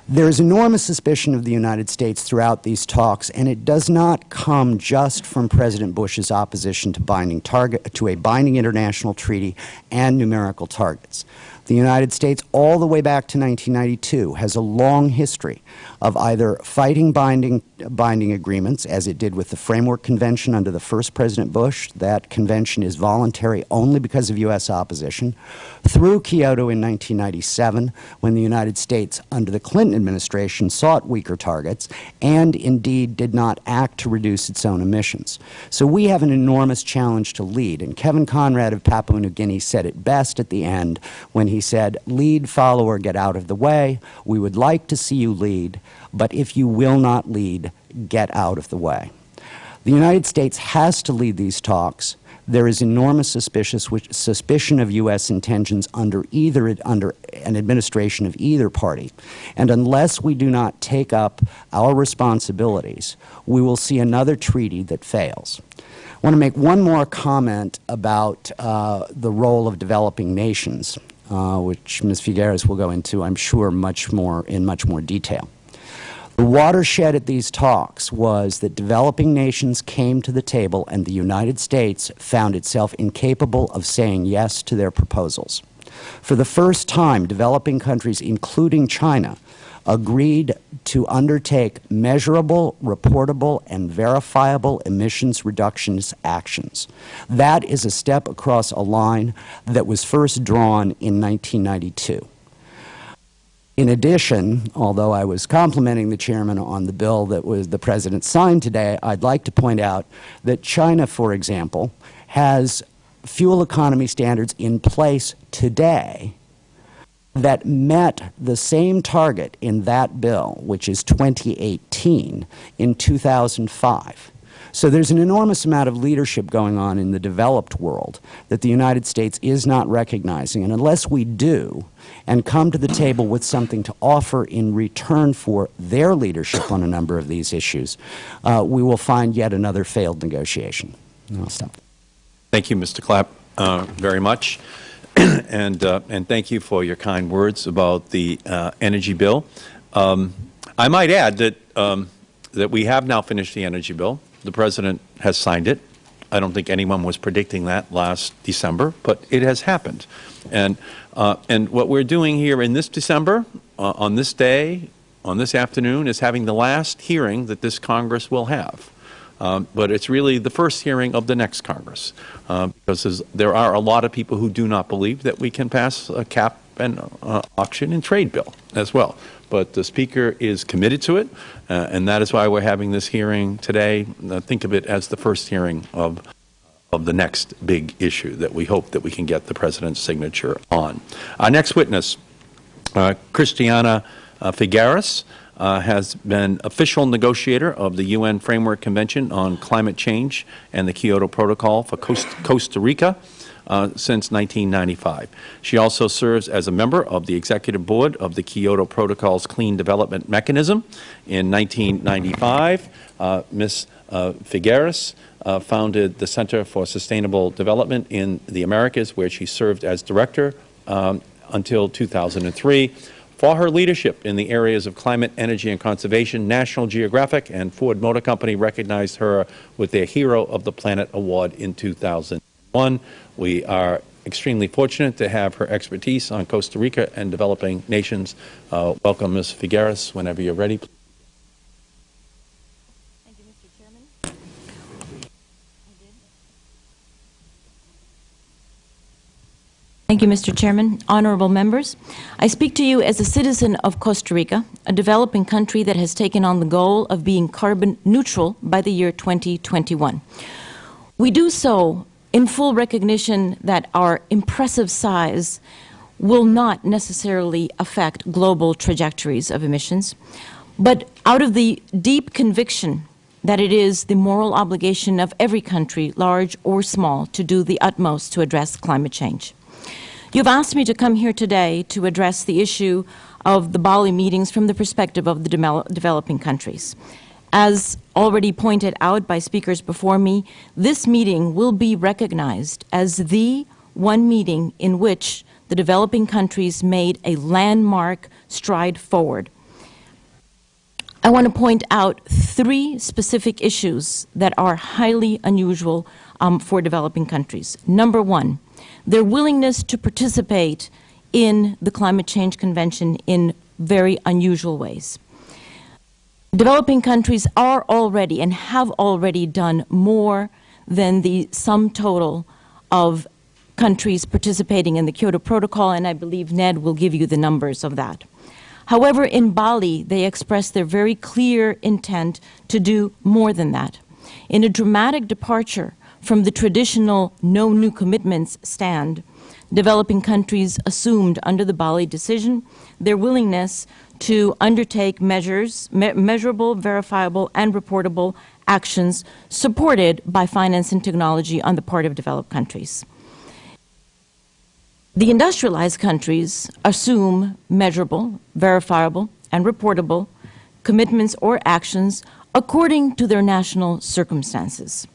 There is enormous suspicion of the United States throughout these talks, and it does not come just from President Bush's opposition to a binding international treaty and numerical targets. The United States, all the way back to 1992, has a long history of either fighting binding agreements, as it did with the Framework Convention under the first President Bush. That convention is voluntary only because of U.S. opposition, through Kyoto in 1997, when the United States, under the Clinton administration, sought weaker targets and indeed did not act to reduce its own emissions. So we have an enormous challenge to lead, and Kevin Conrad of Papua New Guinea said it best at the end when he said, "Lead, follow, or get out of the way. We would like to see you lead, but if you will not lead, get out of the way." The United States has to lead these talks. There is enormous suspicion of U.S. intentions under an administration of either party. And unless we do not take up our responsibilities, we will see another treaty that fails. I want to make one more comment about the role of developing nations, which Ms. Figueres will go into, I'm sure, in much more detail. The watershed at these talks was that developing nations came to the table and the United States found itself incapable of saying yes to their proposals. For the first time, developing countries, including China, agreed to undertake measurable, reportable, and verifiable emissions reductions actions. That is a step across a line that was first drawn in 1992. In addition, although I was complimenting the chairman on the bill that the president signed today, I'd like to point out that China, for example, has fuel economy standards in place today that met the same target in that bill, which is 2018, in 2005. So there's an enormous amount of leadership going on in the developed world that the United States is not recognizing. And unless we do and come to the table with something to offer in return for their leadership on a number of these issues, we will find yet another failed negotiation. I'll stop. Thank you, Mr. Clapp, very much. And thank you for your kind words about the energy bill. I might add that we have now finished the energy bill. The President has signed it. I don't think anyone was predicting that last December, but it has happened. And what we're doing here in this December, on this day, on this afternoon, is having the last hearing that this Congress will have. But it's really the first hearing of the next Congress, because there are a lot of people who do not believe that we can pass a cap and auction and trade bill as well. But the Speaker is committed to it, and that is why we're having this hearing today. Think of it as the first hearing of the next big issue that we hope that we can get the President's signature on. Our next witness, Christiana Figueres, has been official negotiator of the UN Framework Convention on Climate Change and the Kyoto Protocol for Costa Rica since 1995. She also serves as a member of the Executive Board of the Kyoto Protocol's Clean Development Mechanism. In 1995, Ms. Figueres founded the Center for Sustainable Development in the Americas, where she served as director until 2003. for her leadership in the areas of climate, energy, and conservation. National Geographic and Ford Motor Company recognized her with their Hero of the Planet Award in 2001. We are extremely fortunate to have her expertise on Costa Rica and developing nations. Welcome, Ms. Figueres, whenever you're ready. Thank you, Mr. Chairman. Thank you, Mr. Chairman. Honorable members, I speak to you as a citizen of Costa Rica, a developing country that has taken on the goal of being carbon neutral by the year 2021. We do so in full recognition that our impressive size will not necessarily affect global trajectories of emissions, but out of the deep conviction that it is the moral obligation of every country, large or small, to do the utmost to address climate change. You've asked me to come here today to address the issue of the Bali meetings from the perspective of the developing countries. As already pointed out by speakers before me, this meeting will be recognized as the one meeting in which the developing countries made a landmark stride forward. I want to point out 3 specific issues that are highly unusual for developing countries. Number 1, their willingness to participate in the Climate Change Convention in very unusual ways. Developing countries are already and have already done more than the sum total of countries participating in the Kyoto Protocol, and I believe Ned will give you the numbers of that. However, in Bali, they expressed their very clear intent to do more than that. In a dramatic departure from the traditional no new commitments stand, developing countries assumed under the Bali decision their willingness to undertake measures, measurable, verifiable, and reportable actions supported by finance and technology on the part of developed countries. The industrialized countries assume measurable, verifiable, and reportable commitments or actions according to their national circumstances.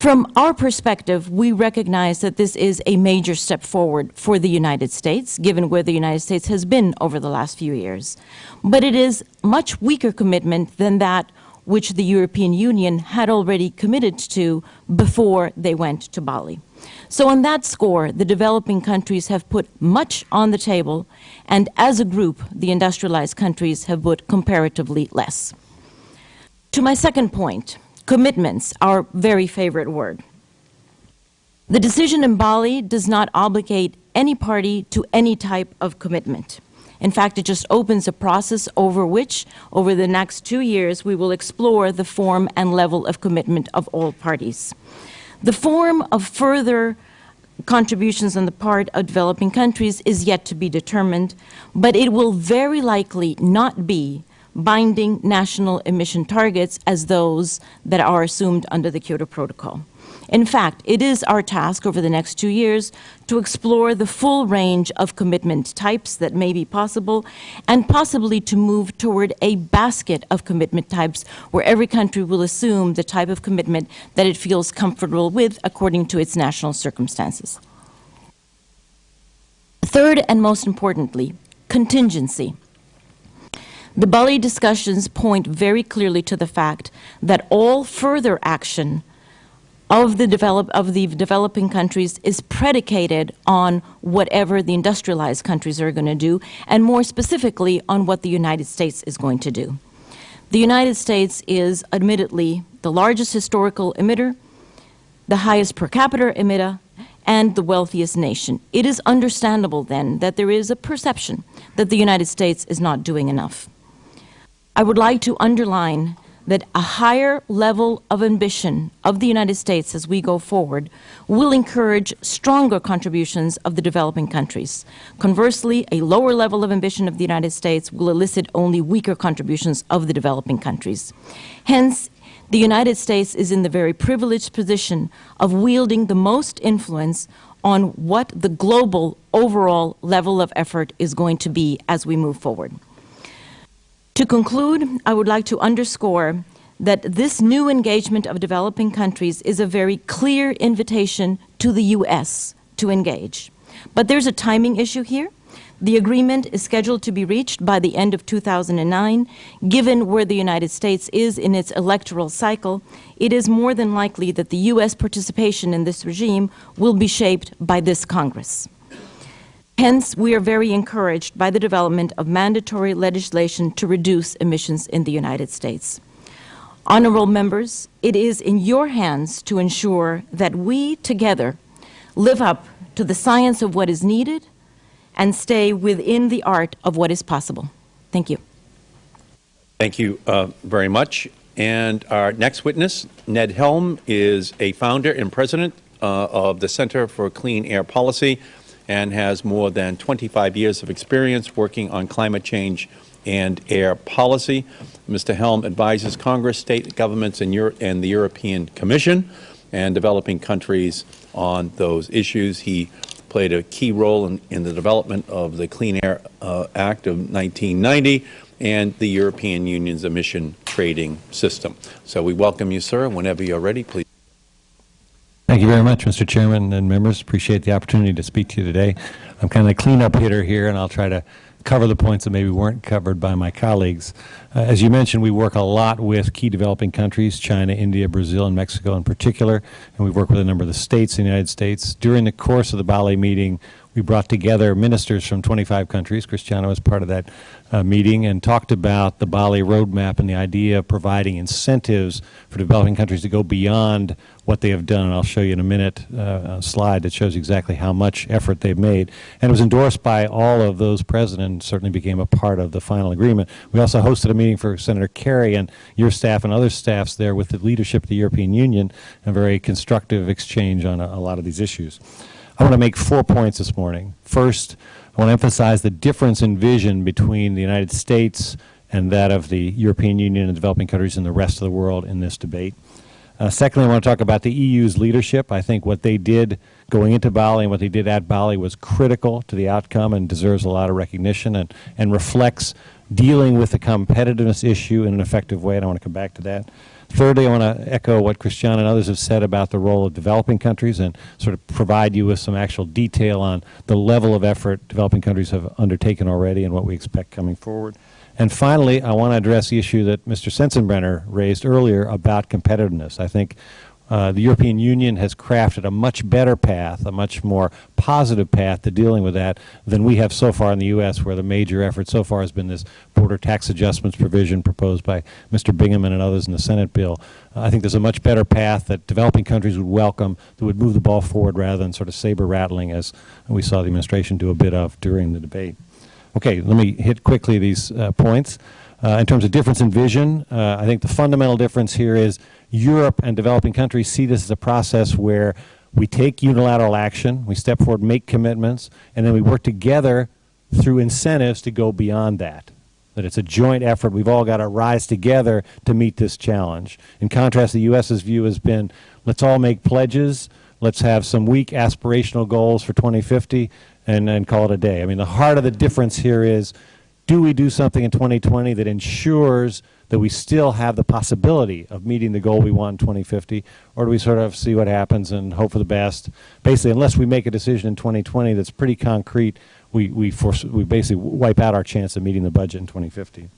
From our perspective, we recognize that this is a major step forward for the United States, given where the United States has been over the last few years. But it is much weaker commitment than that which the European Union had already committed to before they went to Bali. So on that score, the developing countries have put much on the table, and as a group, the industrialized countries have put comparatively less. To my second point, commitments, our very favorite word. The decision in Bali does not obligate any party to any type of commitment. In fact, it just opens a process over which, over the next 2 years, we will explore the form and level of commitment of all parties. The form of further contributions on the part of developing countries is yet to be determined, but it will very likely not be binding national emission targets as those that are assumed under the Kyoto Protocol. In fact, it is our task over the next 2 years to explore the full range of commitment types that may be possible, and possibly to move toward a basket of commitment types where every country will assume the type of commitment that it feels comfortable with according to its national circumstances. Third, and most importantly, contingency. The Bali discussions point very clearly to the fact that all further action of the developing countries is predicated on whatever the industrialized countries are going to do, and more specifically on what the United States is going to do. The United States is admittedly the largest historical emitter, the highest per capita emitter, and the wealthiest nation. It is understandable then that there is a perception that the United States is not doing enough. I would like to underline that a higher level of ambition of the United States as we go forward will encourage stronger contributions of the developing countries. Conversely, a lower level of ambition of the United States will elicit only weaker contributions of the developing countries. Hence, the United States is in the very privileged position of wielding the most influence on what the global overall level of effort is going to be as we move forward. To conclude, I would like to underscore that this new engagement of developing countries is a very clear invitation to the U.S. to engage. But there's a timing issue here. The agreement is scheduled to be reached by the end of 2009. Given where the United States is in its electoral cycle, it is more than likely that the U.S. participation in this regime will be shaped by this Congress. Hence, we are very encouraged by the development of mandatory legislation to reduce emissions in the United States. Honorable members, it is in your hands to ensure that we together live up to the science of what is needed and stay within the art of what is possible. Thank you. Thank you very much. And our next witness, Ned Helm, is a founder and president of the Center for Clean Air Policy and has more than 25 years of experience working on climate change and air policy. Mr. Helm advises Congress, state governments, and the European Commission and developing countries on those issues. He played a key role in the development of the Clean Air Act of 1990 and the European Union's emission trading system. So we welcome you, sir. Whenever you're ready, please. Thank you very much, Mr. Chairman and members. Appreciate the opportunity to speak to you today. I'm kind of the cleanup hitter here, and I'll try to cover the points that maybe weren't covered by my colleagues. As you mentioned, we work a lot with key developing countries, China, India, Brazil, and Mexico in particular, and we work with a number of the states in the United States. During the course of the Bali meeting, we brought together ministers from 25 countries. Cristiano was part of that meeting and talked about the Bali roadmap and the idea of providing incentives for developing countries to go beyond what they have done. And I'll show you in a minute a slide that shows exactly how much effort they've made. And it was endorsed by all of those presidents, certainly became a part of the final agreement. We also hosted a meeting for Senator Kerry and your staff and other staffs there with the leadership of the European Union, a very constructive exchange on a lot of these issues. I want to make 4 points this morning. First, I want to emphasize the difference in vision between the United States and that of the European Union and developing countries and the rest of the world in this debate. Secondly, I want to talk about the EU's leadership. I think what they did going into Bali and what they did at Bali was critical to the outcome and deserves a lot of recognition and reflects dealing with the competitiveness issue in an effective way, and I want to come back to that. Thirdly, I want to echo what Cristiano and others have said about the role of developing countries and sort of provide you with some actual detail on the level of effort developing countries have undertaken already and what we expect coming forward. And finally, I want to address the issue that Mr. Sensenbrenner raised earlier about competitiveness. I think the European Union has crafted a much better path, a much more positive path to dealing with that than we have so far in the U.S., where the major effort so far has been this border tax adjustments provision proposed by Mr. Bingaman and others in the Senate bill. I think there's a much better path that developing countries would welcome that would move the ball forward rather than sort of saber rattling as we saw the administration do a bit of during the debate. Okay, let me hit quickly these points. In terms of difference in vision, I think the fundamental difference here is Europe and developing countries see this as a process where we take unilateral action, we step forward, make commitments, and then we work together through incentives to go beyond that. That it's a joint effort. We've all got to rise together to meet this challenge. In contrast, the U.S.'s view has been, let's all make pledges, let's have some weak aspirational goals for 2050, and then call it a day. I mean, the heart of the difference here is, do we do something in 2020 that ensures that we still have the possibility of meeting the goal we want in 2050, or do we sort of see what happens and hope for the best? Basically, unless we make a decision in 2020 that's pretty concrete, we basically wipe out our chance of meeting the budget in 2050. In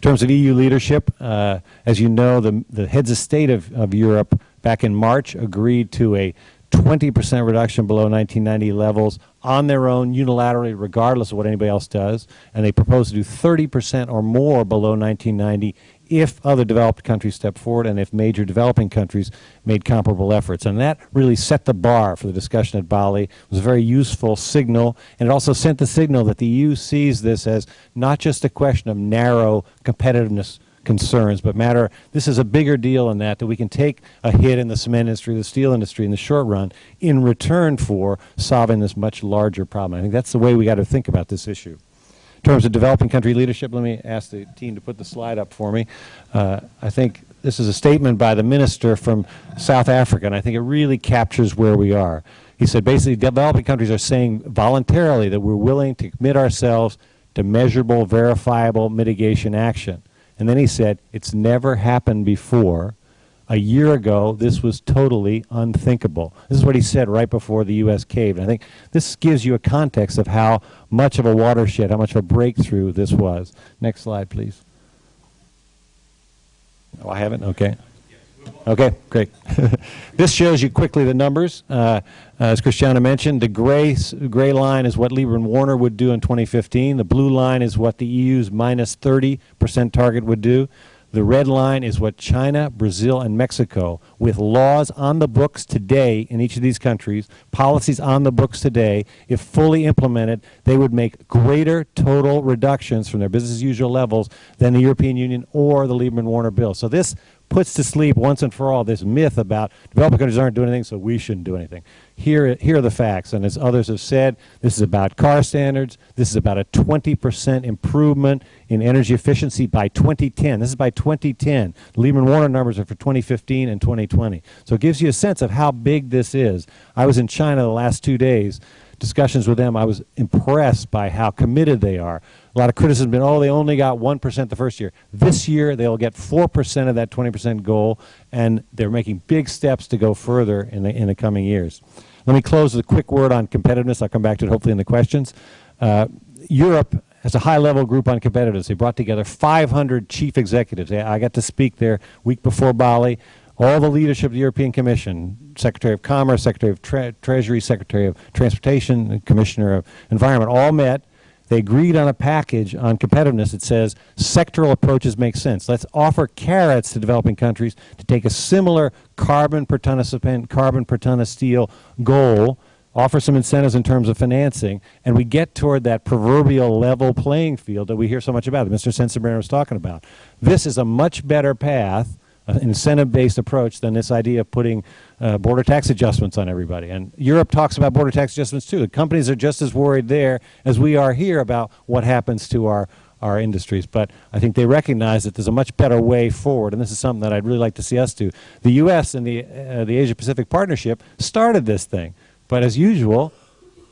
terms of EU leadership, as you know, the heads of state of Europe back in March agreed to a 20% reduction below 1990 levels on their own unilaterally, regardless of what anybody else does, and they propose to do 30% or more below 1990 if other developed countries step forward and if major developing countries made comparable efforts. And that really set the bar for the discussion at Bali. It was a very useful signal, and it also sent the signal that the EU sees this as not just a question of narrow competitiveness concerns, but this is a bigger deal than that we can take a hit in the cement industry, the steel industry in the short run in return for solving this much larger problem. I think that's the way we got to think about this issue. In terms of developing country leadership, let me ask the team to put the slide up for me. I think this is a statement by the minister from South Africa, and I think it really captures where we are. He said basically developing countries are saying voluntarily that we're willing to commit ourselves to measurable, verifiable mitigation action. And then he said, it's never happened before. A year ago, this was totally unthinkable. This is what he said right before the U.S. caved. And I think this gives you a context of how much of a watershed, how much of a breakthrough this was. Next slide, please. Oh, I haven't? Okay. Okay, great. This shows you quickly the numbers. As Christiana mentioned, the gray line is what Lieber and Warner would do in 2015. The blue line is what the EU's minus 30% target would do. The red line is what China, Brazil, and Mexico, with laws on the books today in each of these countries, policies on the books today, if fully implemented, they would make greater total reductions from their business as usual levels than the European Union or the Lieber and Warner bill. So this puts to sleep once and for all this myth about developing countries aren't doing anything, so we shouldn't do anything. Here are the facts, and as others have said, this is about car standards. This is about a 20% improvement in energy efficiency by 2010. This is by 2010. The Lieber and Warner numbers are for 2015 and 2020. So it gives you a sense of how big this is. I was in China the last 2 days. Discussions with them, I was impressed by how committed they are. A lot of criticism has been, oh, they only got 1% the first year. This year, they'll get 4% of that 20% goal, and they're making big steps to go further in the coming years. Let me close with a quick word on competitiveness. I'll come back to it hopefully in the questions. Europe has a high-level group on competitiveness. They brought together 500 chief executives. I got to speak there week before Bali. All the leadership of the European Commission, Secretary of Commerce, Secretary of Treasury, Secretary of Transportation, Commissioner of Environment, all met. They agreed on a package on competitiveness that says sectoral approaches make sense. Let's offer carrots to developing countries to take a similar carbon per ton of cement, carbon per ton of steel goal, offer some incentives in terms of financing, and we get toward that proverbial level playing field that we hear so much about, that Mr. Sensenbrenner was talking about. This is a much better path, an incentive-based approach, than this idea of putting border tax adjustments on everybody. And Europe talks about border tax adjustments too. The companies are just as worried there as we are here about what happens to our industries. But I think they recognize that there's a much better way forward, and this is something that I'd really like to see us do. The U.S. and the Asia-Pacific Partnership started this thing, but as usual,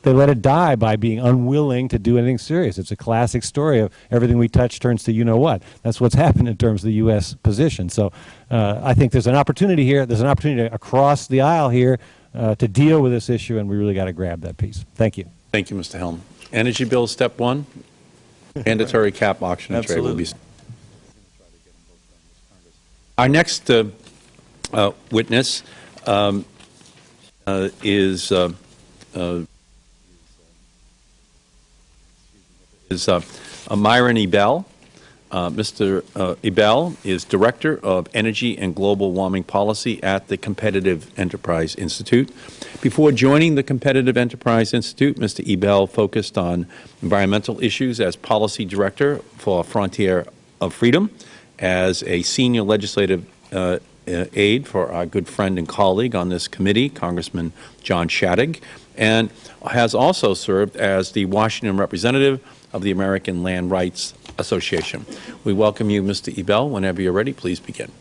they let it die by being unwilling to do anything serious. It's a classic story of everything we touch turns to you-know-what. That's what's happened in terms of the U.S. position. So I think there's an opportunity here. There's an opportunity across the aisle here to deal with this issue, and we really got to grab that piece. Thank you. Thank you, Mr. Helm. Energy bill, step one, mandatory cap auction and trade will be. Our next witness is Myron Ebell. Mr. Ebell is Director of Energy and Global Warming Policy at the Competitive Enterprise Institute. Before joining the Competitive Enterprise Institute, Mr. Ebell focused on environmental issues as Policy Director for Frontier of Freedom, as a senior legislative aide for our good friend and colleague on this committee, Congressman John Shadegg, and has also served as the Washington representative of the American Land Rights Association. We welcome you, Mr. Ebell. Whenever you're ready, please begin.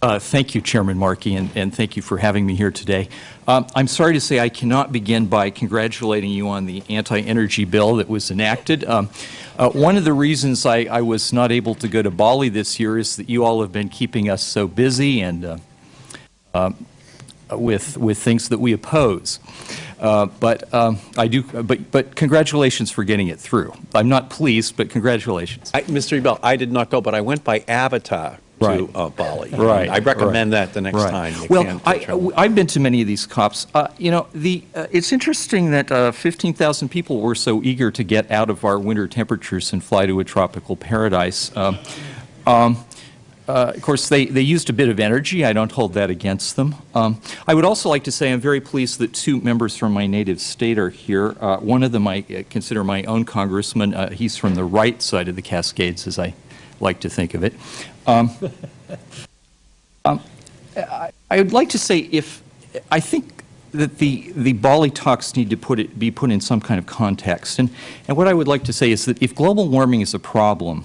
Thank you, Chairman Markey, and thank you for having me here today. I'm sorry to say I cannot begin by congratulating you on the anti-energy bill that was enacted. One of the reasons I was not able to go to Bali this year is that you all have been keeping us so busy and with things that we oppose. But congratulations for getting it through. I'm not pleased, but congratulations. Mr. Ebell, I did not go, but I went by Avatar to Bali. Right. I recommend that the next time you well, can. I've been to many of these COPs. You know, it's interesting that 15,000 people were so eager to get out of our winter temperatures and fly to a tropical paradise. Of course, they used a bit of energy. I don't hold that against them. I would also like to say I'm very pleased that two members from my native state are here. One of them I consider my own congressman. He's from the right side of the Cascades, as I like to think of it. I would like to say I think that the Bali talks need to be put in some kind of context. And what I would like to say is that if global warming is a problem,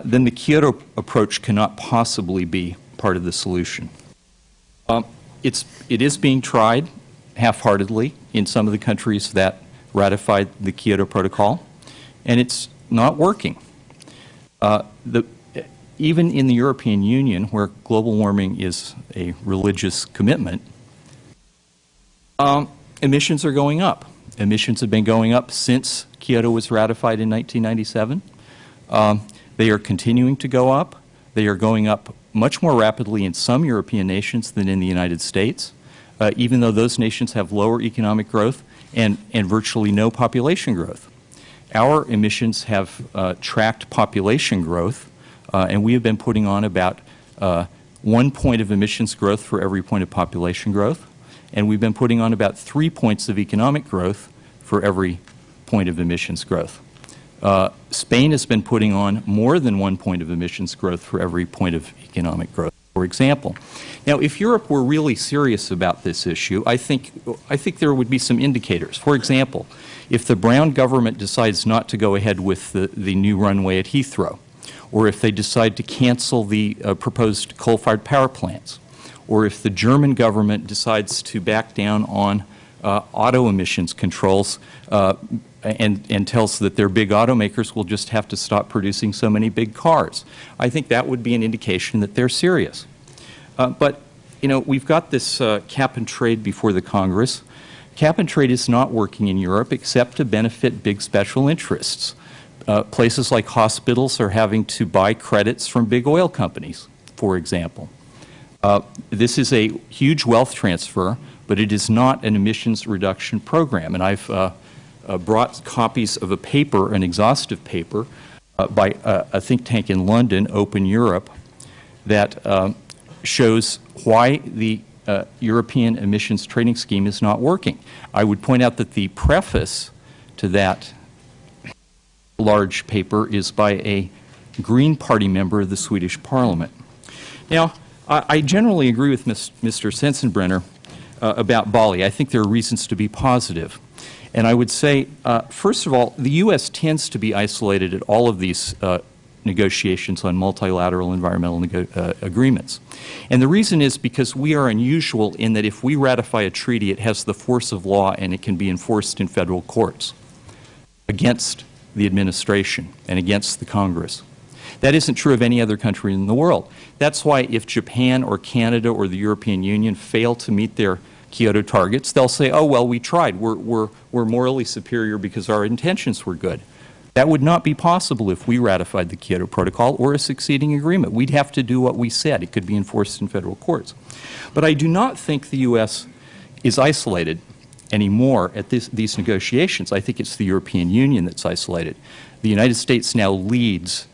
then the Kyoto approach cannot possibly be part of the solution. It is being tried half-heartedly in some of the countries that ratified the Kyoto Protocol, and it's not working. even in the European Union, where global warming is a religious commitment, emissions are going up. Emissions have been going up since Kyoto was ratified in 1997. They are continuing to go up. They are going up much more rapidly in some European nations than in the United States, even though those nations have lower economic growth and virtually no population growth. Our emissions have tracked population growth, and we have been putting on about 1 point of emissions growth for every point of population growth, and we've been putting on about 3 points of economic growth for every point of emissions growth. Spain has been putting on more than 1 point of emissions growth for every point of economic growth, for example. Now, if Europe were really serious about this issue, I think there would be some indicators. For example, if the Brown government decides not to go ahead with the new runway at Heathrow, or if they decide to cancel the proposed coal-fired power plants, or if the German government decides to back down on auto emissions controls and tells that their big automakers will just have to stop producing so many big cars, I think that would be an indication that they're serious. But, you know, we've got this cap and trade before the Congress. Cap and trade is not working in Europe except to benefit big special interests. Places like hospitals are having to buy credits from big oil companies, for example. This is a huge wealth transfer, but it is not an emissions reduction program. And I've brought copies of a paper, an exhaustive paper, by a think tank in London, Open Europe, that shows why the European emissions trading scheme is not working. I would point out that the preface to that large paper is by a Green Party member of the Swedish Parliament. Now, I generally agree with Mr. Sensenbrenner about Bali. I think there are reasons to be positive. And I would say, first of all, the U.S. tends to be isolated at all of these negotiations on multilateral environmental agreements. And the reason is because we are unusual in that if we ratify a treaty, it has the force of law and it can be enforced in federal courts against the administration and against the Congress. That isn't true of any other country in the world. That's why if Japan or Canada or the European Union fail to meet their Kyoto targets, they'll say, oh, well, we tried. We're morally superior because our intentions were good. That would not be possible if we ratified the Kyoto Protocol or a succeeding agreement. We'd have to do what we said. It could be enforced in federal courts. But I do not think the U.S. is isolated anymore at these negotiations. I think it's the European Union that's isolated. The United States now leads,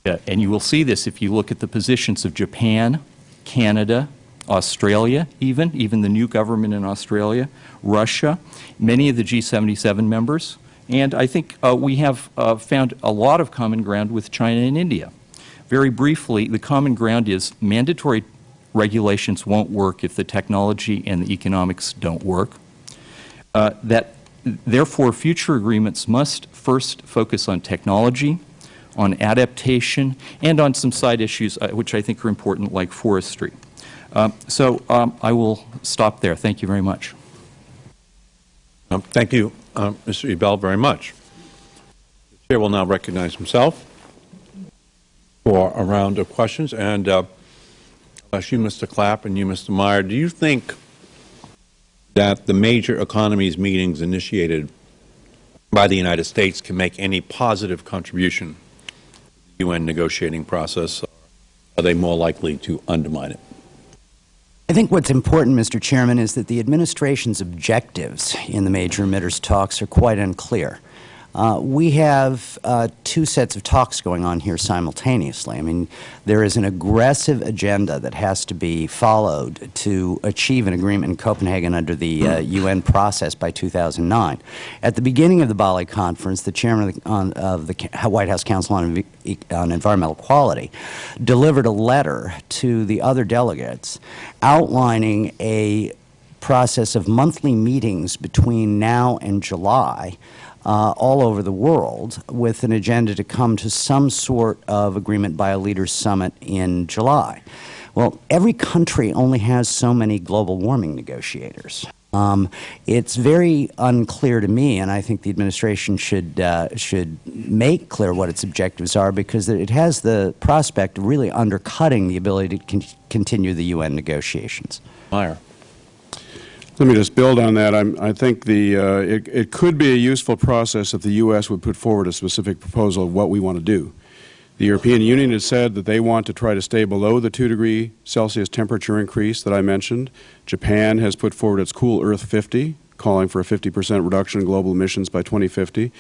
and you will see this if you look at the positions of Japan, Canada, Australia, even the new government in Australia, Russia, many of the G77 members, and I think we have found a lot of common ground with China and India. Very briefly, the common ground is mandatory regulations won't work if the technology and the economics don't work. That therefore future agreements must first focus on technology, on adaptation, and on some side issues which I think are important, like forestry. So I will stop there. Thank you very much. Thank you, Mr. Ebell, very much. The Chair will now recognize himself for a round of questions. And you, Mr. Clapp, and you, Mr. Meyer, do you think that the major economies meetings initiated by the United States can make any positive contribution to the UN negotiating process? Or are they more likely to undermine it? I think what's important, Mr. Chairman, is that the administration's objectives in the major emitters talks are quite unclear. We have two sets of talks going on here simultaneously. I mean, there is an aggressive agenda that has to be followed to achieve an agreement in Copenhagen under the UN process by 2009. At the beginning of the Bali conference, the chairman of the White House Council on Environmental Quality delivered a letter to the other delegates outlining a process of monthly meetings between now and July all over the world, with an agenda to come to some sort of agreement by a leaders' summit in July. Well, every country only has so many global warming negotiators. It's very unclear to me, and I think the administration should make clear what its objectives are, because it has the prospect of really undercutting the ability to continue the UN negotiations. Meyer. Let me just build on that. I think it could be a useful process if the U.S. would put forward a specific proposal of what we want to do. The European Union has said that they want to try to stay below the 2 °C temperature increase that I mentioned. Japan has put forward its Cool Earth 50, calling for a 50% reduction in global emissions by 2050.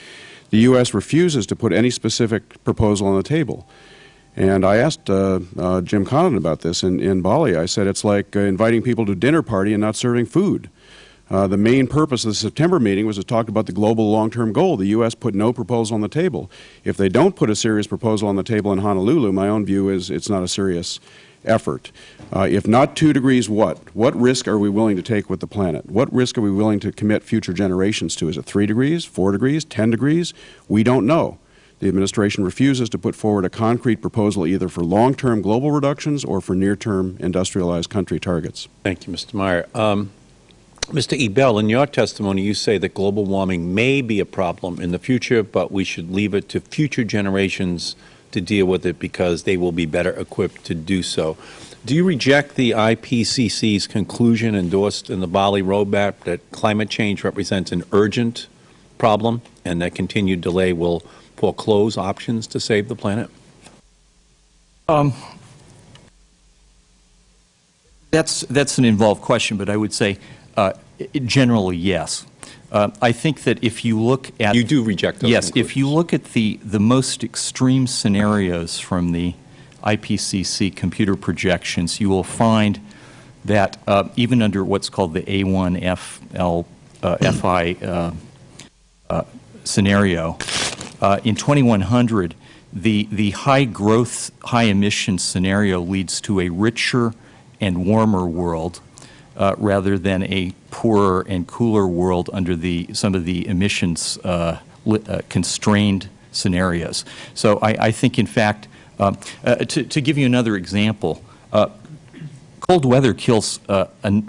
The U.S. refuses to put any specific proposal on the table. And I asked Jim Conant about this in Bali. I said it's like inviting people to a dinner party and not serving food. The main purpose of the September meeting was to talk about the global long-term goal. The U.S. put no proposal on the table. If they don't put a serious proposal on the table in Honolulu, my own view is it's not a serious effort. If not 2 degrees, what? What risk are we willing to take with the planet? What risk are we willing to commit future generations to? Is it 3 degrees, 4 degrees, 10 degrees? We don't know. The administration refuses to put forward a concrete proposal either for long-term global reductions or for near-term industrialized country targets. Thank you, Mr. Meyer. Mr. Ebell, in your testimony, you say that global warming may be a problem in the future, but we should leave it to future generations to deal with it because they will be better equipped to do so. Do you reject the IPCC's conclusion endorsed in the Bali roadmap that climate change represents an urgent problem and that continued delay will foreclose options to save the planet? That's an involved question, but I would say generally yes. I think that if you look at... You do reject those Yes, conclusions. if you look at the most extreme scenarios from the IPCC computer projections, you will find that even under what's called the A1FI scenario, in 2100, the high growth, high emission scenario leads to a richer and warmer world rather than a poorer and cooler world under some of the emissions constrained scenarios. So I think, in fact, to give you another example, cold weather kills a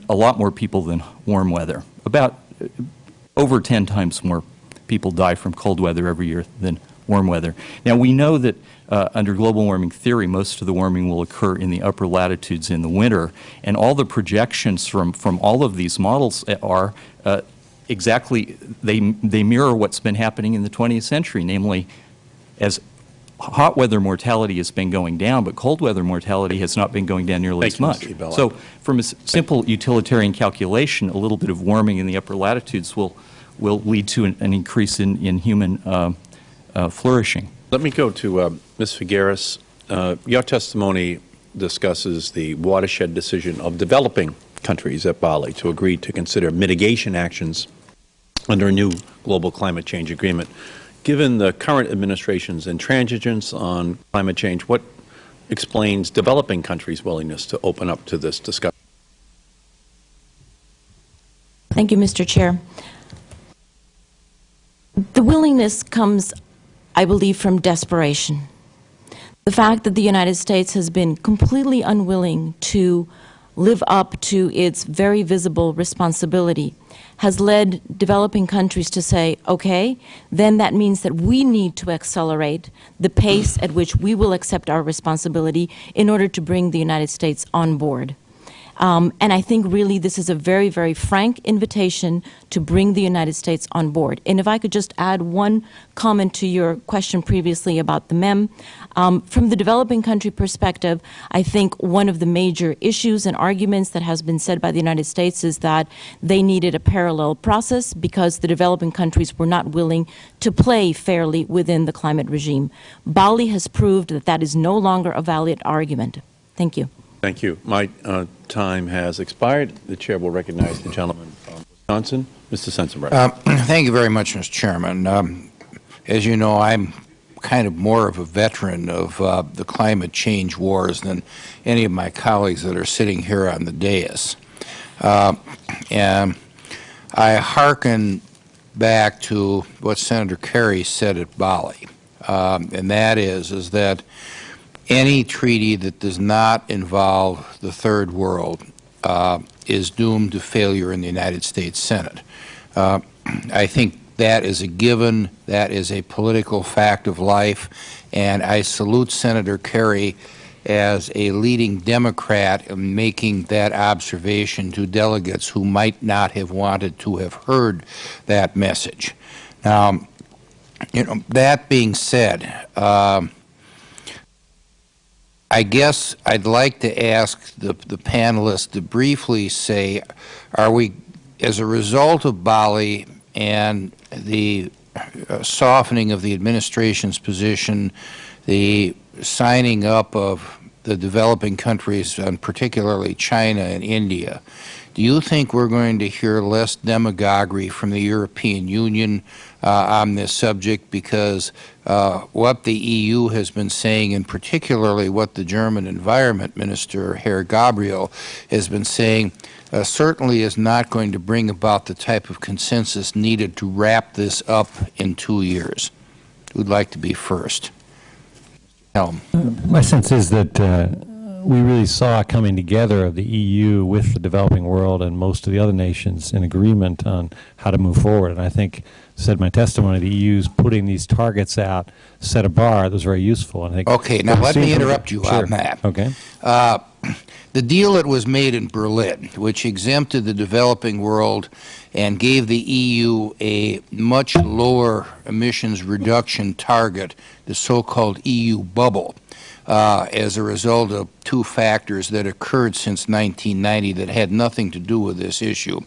lot more people than warm weather. About over 10 times more people die from cold weather every year than warm weather. Now, we know that under global warming theory, most of the warming will occur in the upper latitudes in the winter, and all the projections from all of these models are exactly, they mirror what's been happening in the 20th century, namely, as hot weather mortality has been going down, but cold weather mortality has not been going down nearly as much. So from a simple utilitarian calculation, a little bit of warming in the upper latitudes will lead to an increase in human flourishing. Let me go to Ms. Figueres. Your testimony discusses the watershed decision of developing countries at Bali to agree to consider mitigation actions under a new global climate change agreement. Given the current administration's intransigence on climate change, what explains developing countries' willingness to open up to this discussion? Thank you, Mr. Chair. The willingness comes, I believe, from desperation. The fact that the United States has been completely unwilling to live up to its very visible responsibility has led developing countries to say, okay, then that means that we need to accelerate the pace at which we will accept our responsibility in order to bring the United States on board. And I think really this is a very, very frank invitation to bring the United States on board. And if I could just add one comment to your question previously about the MEM. From the developing country perspective, I think one of the major issues and arguments that has been said by the United States is that they needed a parallel process because the developing countries were not willing to play fairly within the climate regime. Bali has proved that that is no longer a valid argument. Thank you. Thank you. My time has expired. The Chair will recognize the gentleman from Wisconsin, Mr. Sensenbrenner. Thank you very much, Mr. Chairman. As you know, I'm kind of more of a veteran of the climate change wars than any of my colleagues that are sitting here on the dais. And I hearken back to what Senator Kerry said at Bali, and that is that any treaty that does not involve the third world is doomed to failure in the United States Senate. I think that is a given. That is a political fact of life, and I salute Senator Kerry as a leading Democrat in making that observation to delegates who might not have wanted to have heard that message. Now, that being said, I guess I'd like to ask the panelists to briefly say, are we, as a result of Bali and the softening of the administration's position, the signing up of the developing countries, and particularly China and India, do you think we're going to hear less demagoguery from the European Union on this subject? Because what the EU has been saying, and particularly what the German Environment Minister, Herr Gabriel, has been saying, certainly is not going to bring about the type of consensus needed to wrap this up in 2 years. Who'd like to be first? Helm. My sense is that we really saw a coming together of the EU with the developing world and most of the other nations in agreement on how to move forward. And I think, said in my testimony, the EU's putting these targets out, set a bar that was very useful. And I think okay, now let me interrupt you on that. Okay. The deal that was made in Berlin, which exempted the developing world and gave the EU a much lower emissions reduction target, the so-called EU bubble, as a result of two factors that occurred since 1990 that had nothing to do with this issue,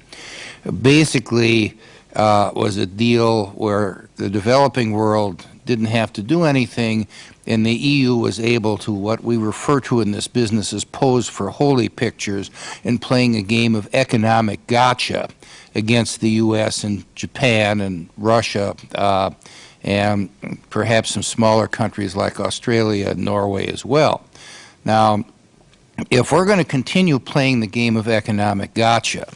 basically was a deal where the developing world didn't have to do anything, and the EU was able to, what we refer to in this business as pose for holy pictures, and playing a game of economic gotcha against the U.S. and Japan and Russia and perhaps some smaller countries like Australia and Norway as well. Now, if we're going to continue playing the game of economic gotcha,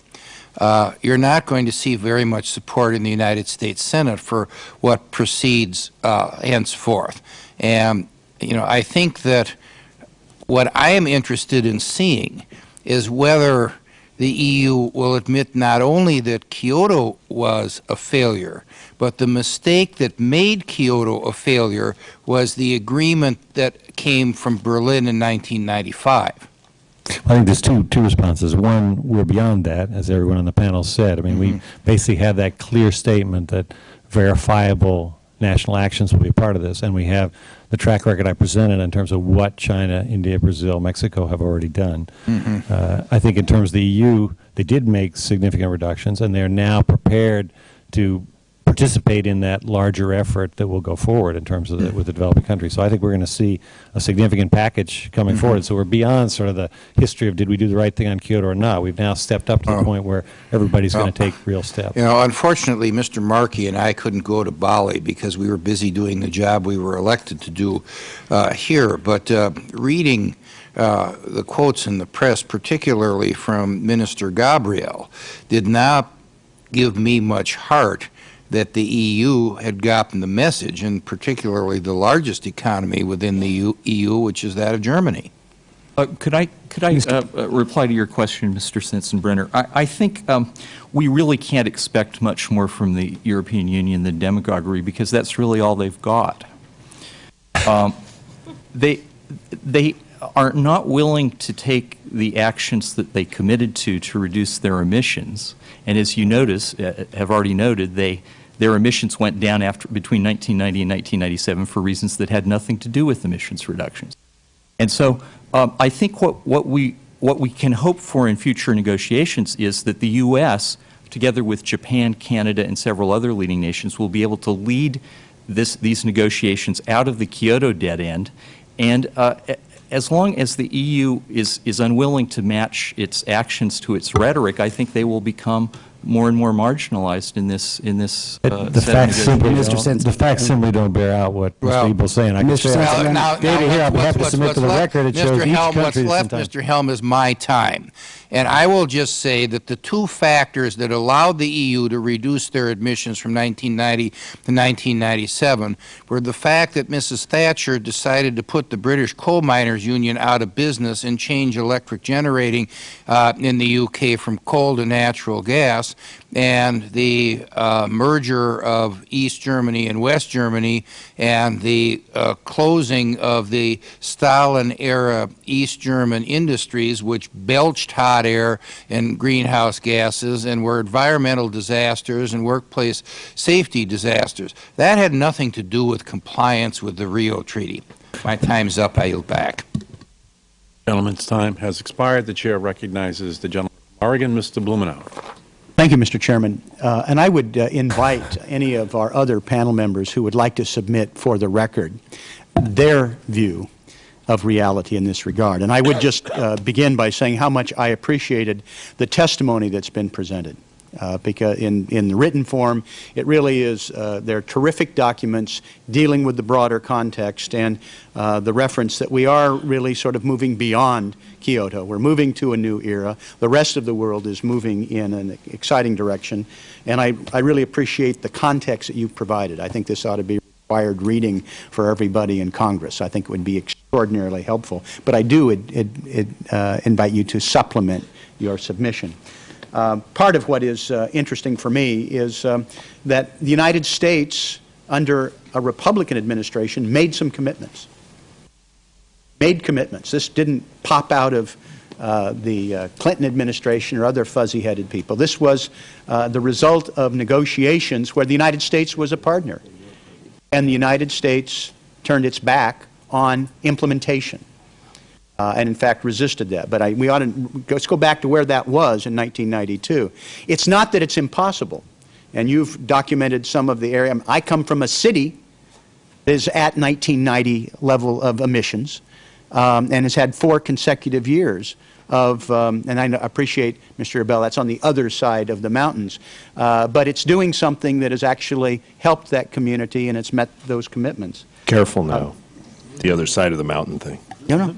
you're not going to see very much support in the United States Senate for what proceeds henceforth. And, I think that what I am interested in seeing is whether the EU will admit not only that Kyoto was a failure, but the mistake that made Kyoto a failure was the agreement that came from Berlin in 1995. I think there's two responses. One, we're beyond that, as everyone on the panel said. I mean, we basically have that clear statement that verifiable national actions will be part of this, and we have the track record I presented in terms of what China, India, Brazil, Mexico have already done. I think in terms of the EU, they did make significant reductions, and they're now prepared to participate in that larger effort that will go forward in terms of with the developing countries. So I think we're going to see a significant package coming forward. So we're beyond sort of the history of did we do the right thing on Kyoto or not. We've now stepped up to the point where everybody's going to take real steps. Unfortunately, Mr. Markey and I couldn't go to Bali because we were busy doing the job we were elected to do here. But reading the quotes in the press, particularly from Minister Gabriel, did not give me much heart that the EU had gotten the message, and particularly the largest economy within the EU, which is that of Germany. Could I reply to your question, Mr. Sensenbrenner? I think we really can't expect much more from the European Union than demagoguery, because that's really all they've got. They are not willing to take the actions that they committed to reduce their emissions, and as you notice, have already noted, their emissions went down between 1990 and 1997 for reasons that had nothing to do with emissions reductions. And so I think what we can hope for in future negotiations is that the U.S., together with Japan, Canada, and several other leading nations, will be able to lead these negotiations out of the Kyoto dead end. And as long as the EU is unwilling to match its actions to its rhetoric, I think they will become more and more marginalized in this The facts simply don't bear out what Mr. Ebel's saying. I can say data here. I'll have to submit to the record. It shows each country. What's left, Mr. Helm, is my time. And I will just say that the two factors that allowed the EU to reduce their emissions from 1990 to 1997 were the fact that Mrs. Thatcher decided to put the British Coal Miners Union out of business and change electric generating in the UK from coal to natural gas, and the merger of East Germany and West Germany, and the closing of the Stalin-era East German industries, which belched hot air and greenhouse gases and were environmental disasters and workplace safety disasters. That had nothing to do with compliance with the Rio Treaty. My time's up. I yield back. Gentleman's time has expired. The Chair recognizes the gentleman from Oregon, Mr. Blumenauer. Thank you, Mr. Chairman. And I would invite any of our other panel members who would like to submit for the record their view of reality in this regard. And I would just begin by saying how much I appreciated the testimony that's been presented. Because in the written form, it really is, they're terrific documents dealing with the broader context and the reference that we are really sort of moving beyond Kyoto. We're moving to a new era. The rest of the world is moving in an exciting direction. And I really appreciate the context that you've provided. I think this ought to be required reading for everybody in Congress. I think it would be extraordinarily helpful. But I do invite you to supplement your submission. Part of what is interesting for me is that the United States, under a Republican administration, made some commitments. This didn't pop out of the Clinton administration or other fuzzy-headed people. This was the result of negotiations where the United States was a partner. And the United States turned its back on implementation. And in fact resisted that. But we ought to let's go back to where that was in 1992. It's not that it's impossible, and you've documented some of the area. I come from a city that is at 1990 level of emissions, and has had 4 consecutive years of, and I appreciate, Mr. Abell, that's on the other side of the mountains, but it's doing something that has actually helped that community, and it's met those commitments. Careful now, the other side of the mountain thing. No.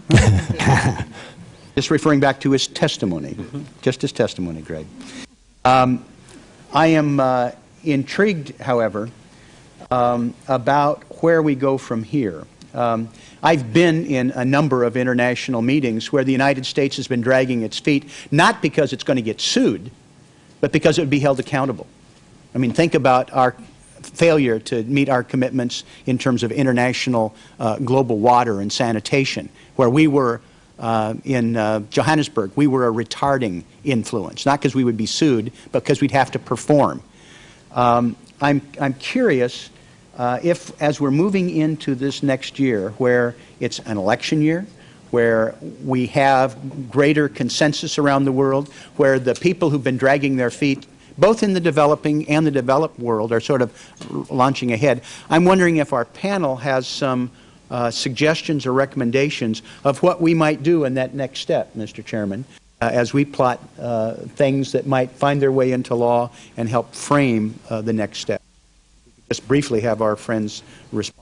Just referring back to his testimony, just his testimony, Greg. I am intrigued, however, about where we go from here. I've been in a number of international meetings where the United States has been dragging its feet, not because it's going to get sued, but because it would be held accountable. I mean, think about our failure to meet our commitments in terms of international global water and sanitation, where we were in Johannesburg, we were a retarding influence, not because we would be sued, but because we'd have to perform. I'm curious if, as we're moving into this next year, where it's an election year, where we have greater consensus around the world, where the people who've been dragging their feet both in the developing and the developed world are sort of launching ahead. I'm wondering if our panel has some suggestions or recommendations of what we might do in that next step, Mr. Chairman, as we plot things that might find their way into law and help frame the next step. Just briefly have our friends respond.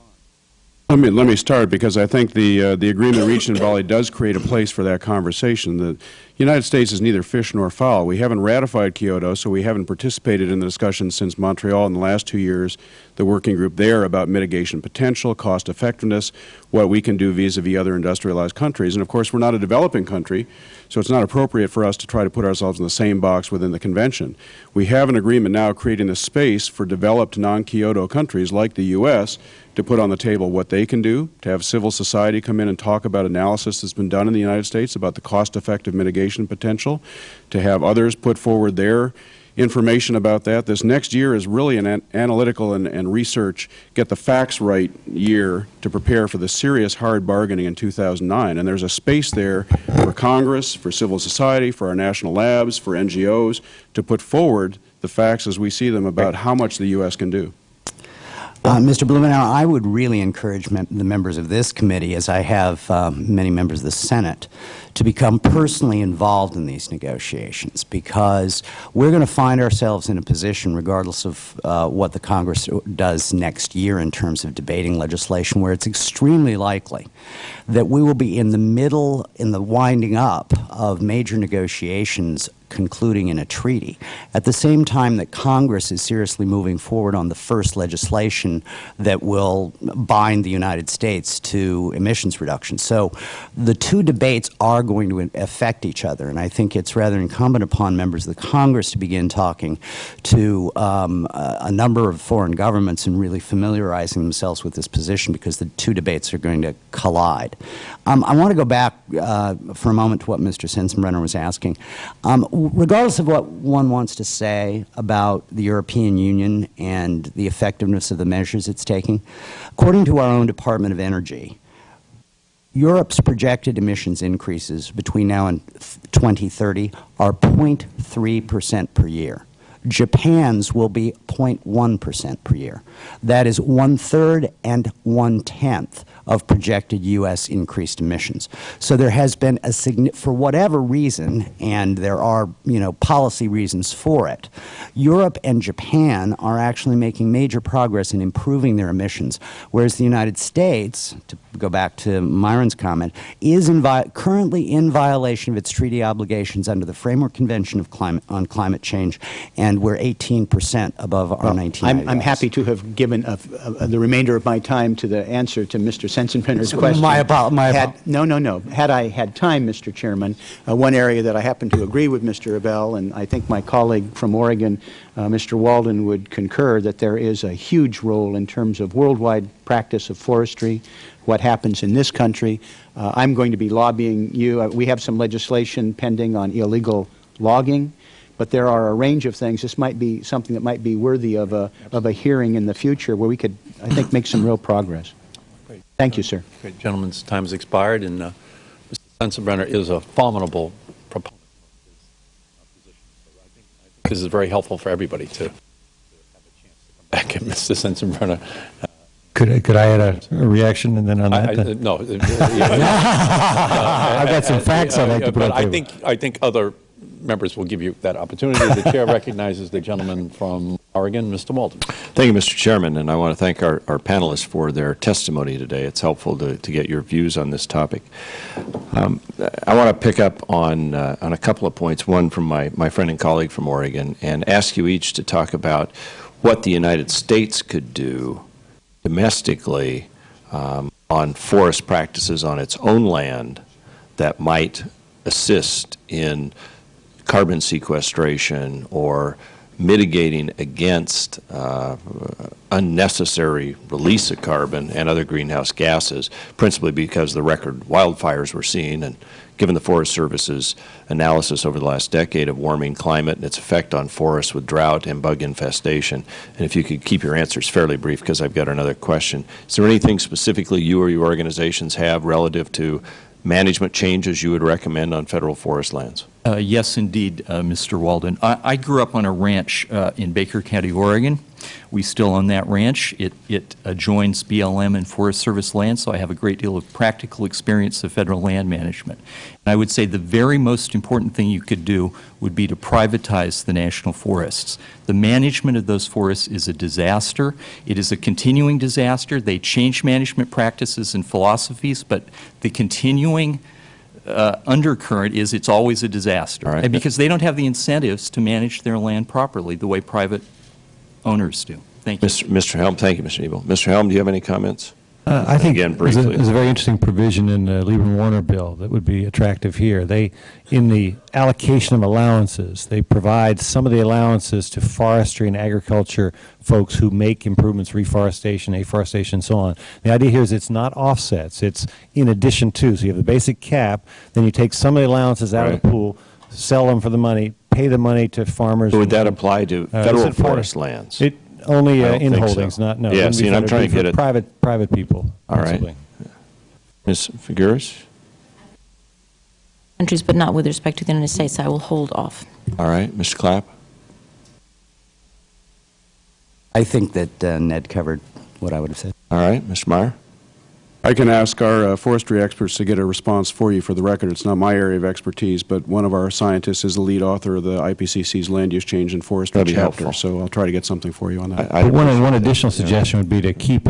Let me start, because I think the agreement reached in Bali does create a place for that conversation. The United States is neither fish nor fowl. We haven't ratified Kyoto, so we haven't participated in the discussions since Montreal in the last 2 years, the working group there about mitigation potential, cost effectiveness, what we can do vis-a-vis other industrialized countries. And of course, we're not a developing country, so it's not appropriate for us to try to put ourselves in the same box within the convention. We have an agreement now creating a space for developed non-Kyoto countries like the U.S. to put on the table what they can do, to have civil society come in and talk about analysis that's been done in the United States about the cost-effective mitigation potential, to have others put forward their information about that. This next year is really an analytical and research, get the facts right year to prepare for the serious hard bargaining in 2009. And there's a space there for Congress, for civil society, for our national labs, for NGOs, to put forward the facts as we see them about how much the U.S. can do. Mr. Blumenauer, I would really encourage the members of this committee, as I have many members of the Senate, to become personally involved in these negotiations, because we're going to find ourselves in a position, regardless of what the Congress does next year in terms of debating legislation, where it's extremely likely that we will be in the middle, in the winding up of major negotiations concluding in a treaty, at the same time that Congress is seriously moving forward on the first legislation that will bind the United States to emissions reduction. So the two debates are going to affect each other, and I think it's rather incumbent upon members of the Congress to begin talking to a number of foreign governments and really familiarizing themselves with this position, because the two debates are going to collide. I want to go back for a moment to what Mr. Sensenbrenner was asking. Regardless of what one wants to say about the European Union and the effectiveness of the measures it's taking, according to our own Department of Energy, Europe's projected emissions increases between now and 2030 are 0.3% per year. Japan's will be 0.1% per year. That is 1/3 and 1/10 of projected U.S. increased emissions. So there has been a for whatever reason, and there are, policy reasons for it, Europe and Japan are actually making major progress in improving their emissions, whereas the United States, to go back to Myron's comment, is currently in violation of its treaty obligations under the Framework Convention on Climate Change, and we're 18% above our 1990 I'm happy to have given the remainder of my time to the answer to Mr. Sensenbrenner's question. No. Had I had time, Mr. Chairman, one area that I happen to agree with Mr. Abel, and I think my colleague from Oregon, Mr. Walden, would concur, that there is a huge role in terms of worldwide practice of forestry, what happens in this country. I'm going to be lobbying you. We have some legislation pending on illegal logging, but there are a range of things. This might be something that might be worthy of a hearing in the future where we could, I think, make some real progress. Great. Thank you, sir. Great. Gentleman's time has expired, and Mr. Sensenbrenner is a formidable proponent of his position. So I think this is very helpful for everybody to have a chance to come back at Mr. Sensenbrenner. Could I add a reaction and then on that? No. I've got some facts I'd like to put but on the table. I think other members will give you that opportunity. The chair recognizes the gentleman from Oregon, Mr. Walden. Thank you, Mr. Chairman, and I want to thank our panelists for their testimony today. It's helpful to get your views on this topic. I want to pick up on a couple of points, one from my friend and colleague from Oregon, and ask you each to talk about what the United States could do domestically on forest practices on its own land that might assist in carbon sequestration or mitigating against unnecessary release of carbon and other greenhouse gases, principally because the record wildfires we're seeing, and given the Forest Service's analysis over the last decade of warming climate and its effect on forests with drought and bug infestation. And if you could keep your answers fairly brief, because I've got another question. Is there anything specifically you or your organizations have relative to management changes you would recommend on federal forest lands? Yes, indeed, Mr. Walden. I grew up on a ranch in Baker County, Oregon. We still own that ranch. It adjoins BLM and Forest Service land, so I have a great deal of practical experience of federal land management. And I would say the very most important thing you could do would be to privatize the national forests. The management of those forests is a disaster. It is a continuing disaster. They change management practices and philosophies, but the continuing undercurrent is it's always a disaster. All right. And because they don't have the incentives to manage their land properly the way private owners do. Thank you. Mr. Helm, thank you, Mr. Ebel. Mr. Helm, do you have any comments? I think Again, briefly. there's a very interesting provision in the Lieberman-Warner bill that would be attractive here. In the allocation of allowances, they provide some of the allowances to forestry and agriculture folks who make improvements, reforestation, afforestation, and so on. The idea here is it's not offsets. It's in addition to. So you have the basic cap, then you take some of the allowances out of the pool, sell them for the money, pay the money to farmers. So would that apply to federal forest lands? Only I don't in think holdings, so. not, no. Yeah, see, and I'm trying to get it. Private people. All right. principally. Ms. Figueres? Countries, but not with respect to the United States. I will hold off. All right. Mr. Clapp? I think that Ned covered what I would have said. All right, Mr. Meyer? I can ask our forestry experts to get a response for you. For the record, it's not my area of expertise, but one of our scientists is the lead author of the IPCC's Land Use Change and Forestry That'd be chapter, helpful. so I'll try to get something for you on that. But one additional suggestion would be to keep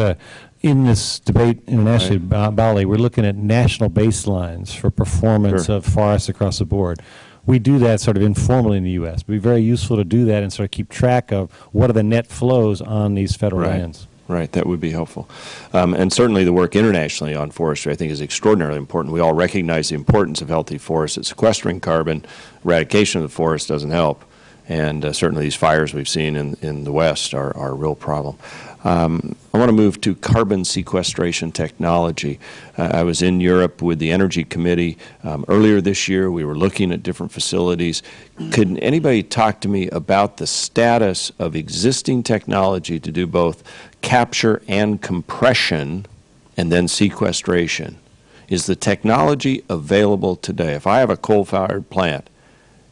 in this debate internationally about Bali, we're looking at national baselines for performance of forests across the board. We do that sort of informally in the U.S. It would be very useful to do that and sort of keep track of what are the net flows on these federal lands. Right, that would be helpful. And certainly the work internationally on forestry, I think, is extraordinarily important. We all recognize the importance of healthy forests. That sequestering carbon, eradication of the forest doesn't help. And certainly these fires we've seen in the West are a real problem. I want to move to carbon sequestration technology. I was in Europe with the Energy Committee earlier this year. We were looking at different facilities. Could anybody talk to me about the status of existing technology to do both capture and compression and then sequestration? Is the technology available today? If I have a coal-fired plant,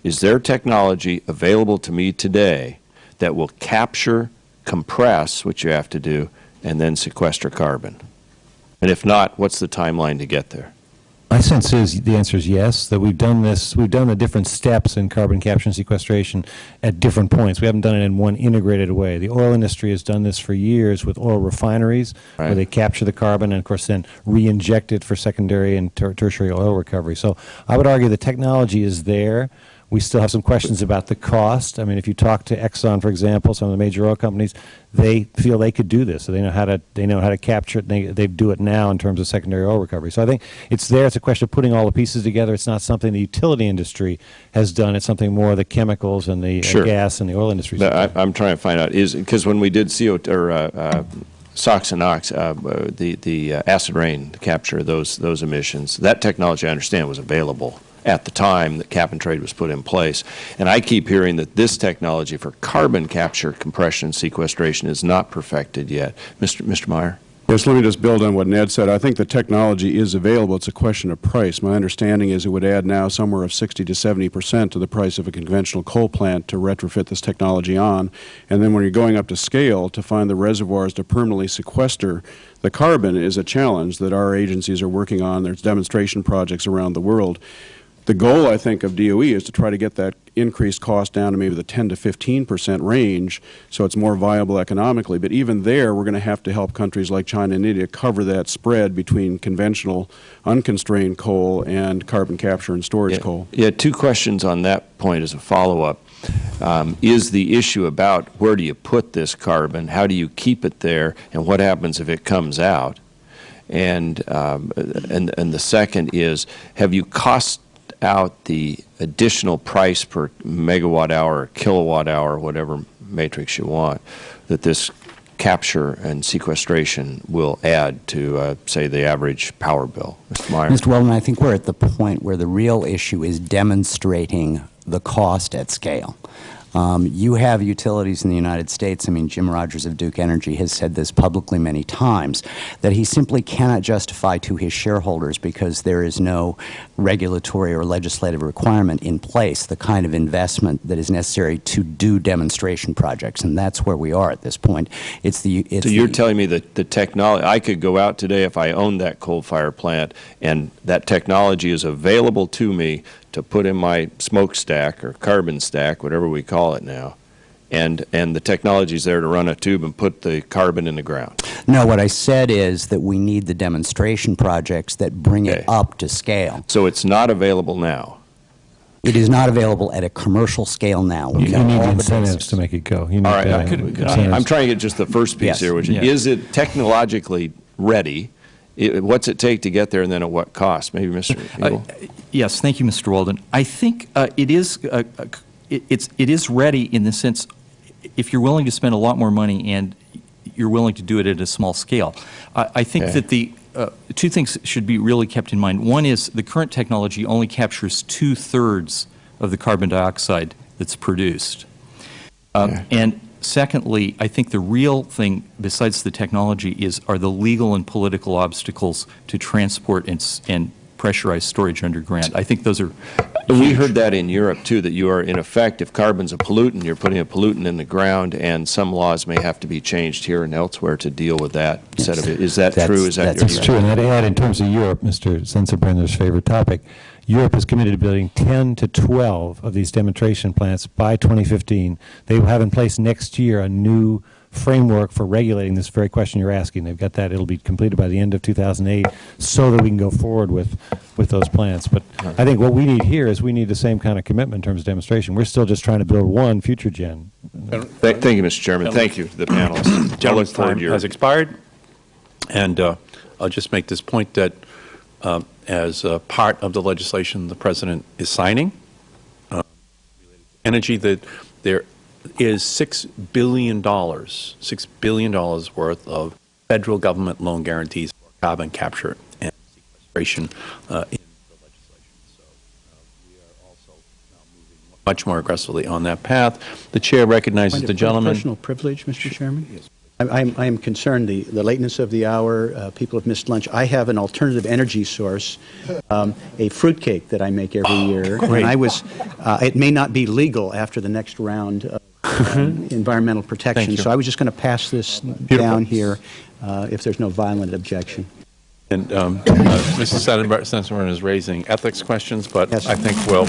is there technology available to me today that will capture, compress, which you have to do, and then sequester carbon? And if not, what's the timeline to get there? My sense is the answer is yes, that we've done this, we've done the different steps in carbon capture and sequestration at different points. We haven't done it in one integrated way. The oil industry has done this for years with oil refineries, where they capture the carbon and, of course, then re-inject it for secondary and tertiary oil recovery. So I would argue the technology is there. We still have some questions about the cost. I mean, if you talk to Exxon, for example, some of the major oil companies, they feel they could do this. So they know how to capture it. And they do it now in terms of secondary oil recovery. So I think it's there. It's a question of putting all the pieces together. It's not something the utility industry has done. It's something more the chemicals and the gas and the oil industry. I'm trying to find out because when we did CO2 or SOx and NOx, the acid rain to capture those emissions, that technology I understand was available at the time that cap and trade was put in place. And I keep hearing that this technology for carbon capture, compression, and sequestration is not perfected yet. Mr. Meyer? Yes, let me just build on what Ned said. I think the technology is available. It's a question of price. My understanding is it would add now somewhere of 60 to 70% to the price of a conventional coal plant to retrofit this technology on. And then when you're going up to scale to find the reservoirs to permanently sequester the carbon is a challenge that our agencies are working on. There's demonstration projects around the world. The goal, I think, of DOE is to try to get that increased cost down to maybe the 10 to 15% range so it's more viable economically. But even there, we're going to have to help countries like China and India cover that spread between conventional, unconstrained coal and carbon capture and storage coal. Yeah, two questions on that point as a follow-up. Is the issue about where do you put this carbon, how do you keep it there, and what happens if it comes out? And the second is, have you cost out the additional price per megawatt hour or kilowatt hour, whatever matrix you want, that this capture and sequestration will add to, say, the average power bill? Mr. Meyer? Mr. Weldon, I think we're at the point where the real issue is demonstrating the cost at scale. You have utilities in the United States. I mean, Jim Rogers of Duke Energy has said this publicly many times, that he simply cannot justify to his shareholders because there is no regulatory or legislative requirement in place the kind of investment that is necessary to do demonstration projects, and that's where we are at this point. So you're telling me that the technology, I could go out today if I owned that coal-fired plant and that technology is available to me to put in my smokestack or carbon stack, whatever we call it now, and the technology is there to run a tube and put the carbon in the ground? No, what I said is that we need the demonstration projects that bring it up to scale. So it's not available now? It is not available at a commercial scale now. You need incentives to make it go. You need all right, I'm trying to get just the first piece here, which is it technologically ready? What's it take to get there, and then at what cost? Maybe Mr. Eagle? Yes, thank you, Mr. Weldon. I think it is ready in the sense if you're willing to spend a lot more money and you're willing to do it at a small scale. I think that the two things should be really kept in mind. One is the current technology only captures 2/3 of the carbon dioxide that's produced. And secondly, I think the real thing besides the technology are the legal and political obstacles to transport and pressurized storage underground. I think those are And we heard that in Europe, too, that you are, in effect, if carbon's a pollutant, you're putting a pollutant in the ground, and some laws may have to be changed here and elsewhere to deal with that set of it. Is that true? Is that That's true. And I'd add, in terms of Europe, Mr. Sensenbrenner's favorite topic, Europe is committed to building 10 to 12 of these demonstration plants by 2015. They will have in place next year a new framework for regulating this very question you're asking. They've got that. It'll be completed by the end of 2008 so that we can go forward with those plants. But I think what we need here is we need the same kind of commitment in terms of demonstration. We're still just trying to build one future gen. Thank you, Mr. Chairman. Thank you to the panelists. Gentleman's time has expired. And I'll just make this point that as part of the legislation the President is signing, energy, that there is $6 billion worth of federal government loan guarantees for carbon capture and sequestration in the legislation. So we are also now moving much more aggressively on that path. The Chair recognizes the gentleman. Personal privilege, Mr. Chairman? Yes. I am concerned, the lateness of the hour, people have missed lunch. I have an alternative energy source, a fruitcake that I make every year. Great. And I was, it may not be legal after the next round of environmental protection, so I was just going to pass this down here if there's no violent objection. And Mr. Sensenbrenner is raising ethics questions, but yes. I think we'll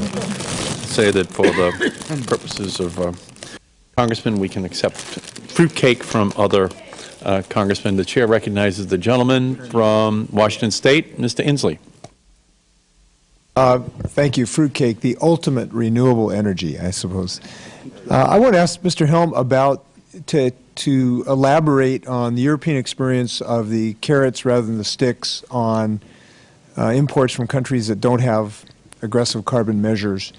say that for the purposes of Congressman, we can accept fruitcake from other congressmen. The Chair recognizes the gentleman from Washington State, Mr. Inslee. Thank you. Fruitcake, the ultimate renewable energy, I suppose. I want to ask Mr. Helm about to elaborate on the European experience of the carrots rather than the sticks on imports from countries that don't have aggressive carbon measures.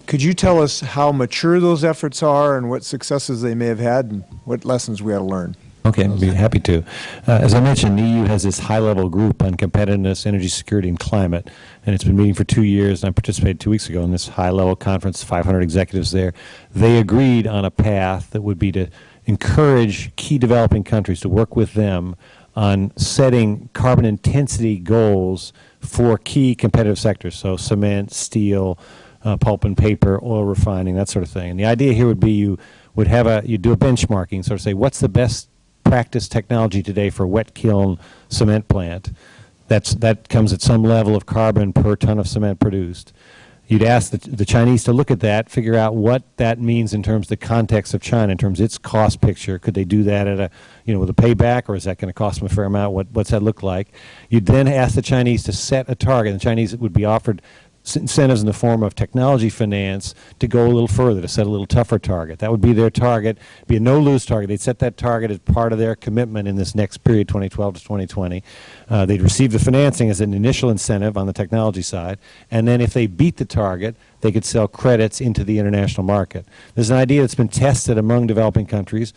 Could you tell us how mature those efforts are and what successes they may have had and what lessons we ought to learn? Okay, I'd be happy to. As I mentioned, the EU has this high-level group on competitiveness, energy security, and climate, and it's been meeting for 2 years, and I participated 2 weeks ago in this high-level conference, 500 executives there. They agreed on a path that would be to encourage key developing countries to work with them on setting carbon intensity goals for key competitive sectors, so cement, steel, pulp and paper, oil refining, that sort of thing. And the idea here would be you do a benchmarking, sort of say, what's the best practice technology today for a wet kiln cement plant? That comes at some level of carbon per ton of cement produced. You'd ask the Chinese to look at that, figure out what that means in terms of the context of China, in terms of its cost picture. Could they do that at with a payback, or is that going to cost them a fair amount? What's that look like? You'd then ask the Chinese to set a target. The Chinese would be offered incentives in the form of technology finance to go a little further, to set a little tougher target. That would be their target, be a no-lose target. They'd set that target as part of their commitment in this next period, 2012 to 2020. They'd receive the financing as an initial incentive on the technology side, and then if they beat the target, they could sell credits into the international market. There's an idea that's been tested among developing countries,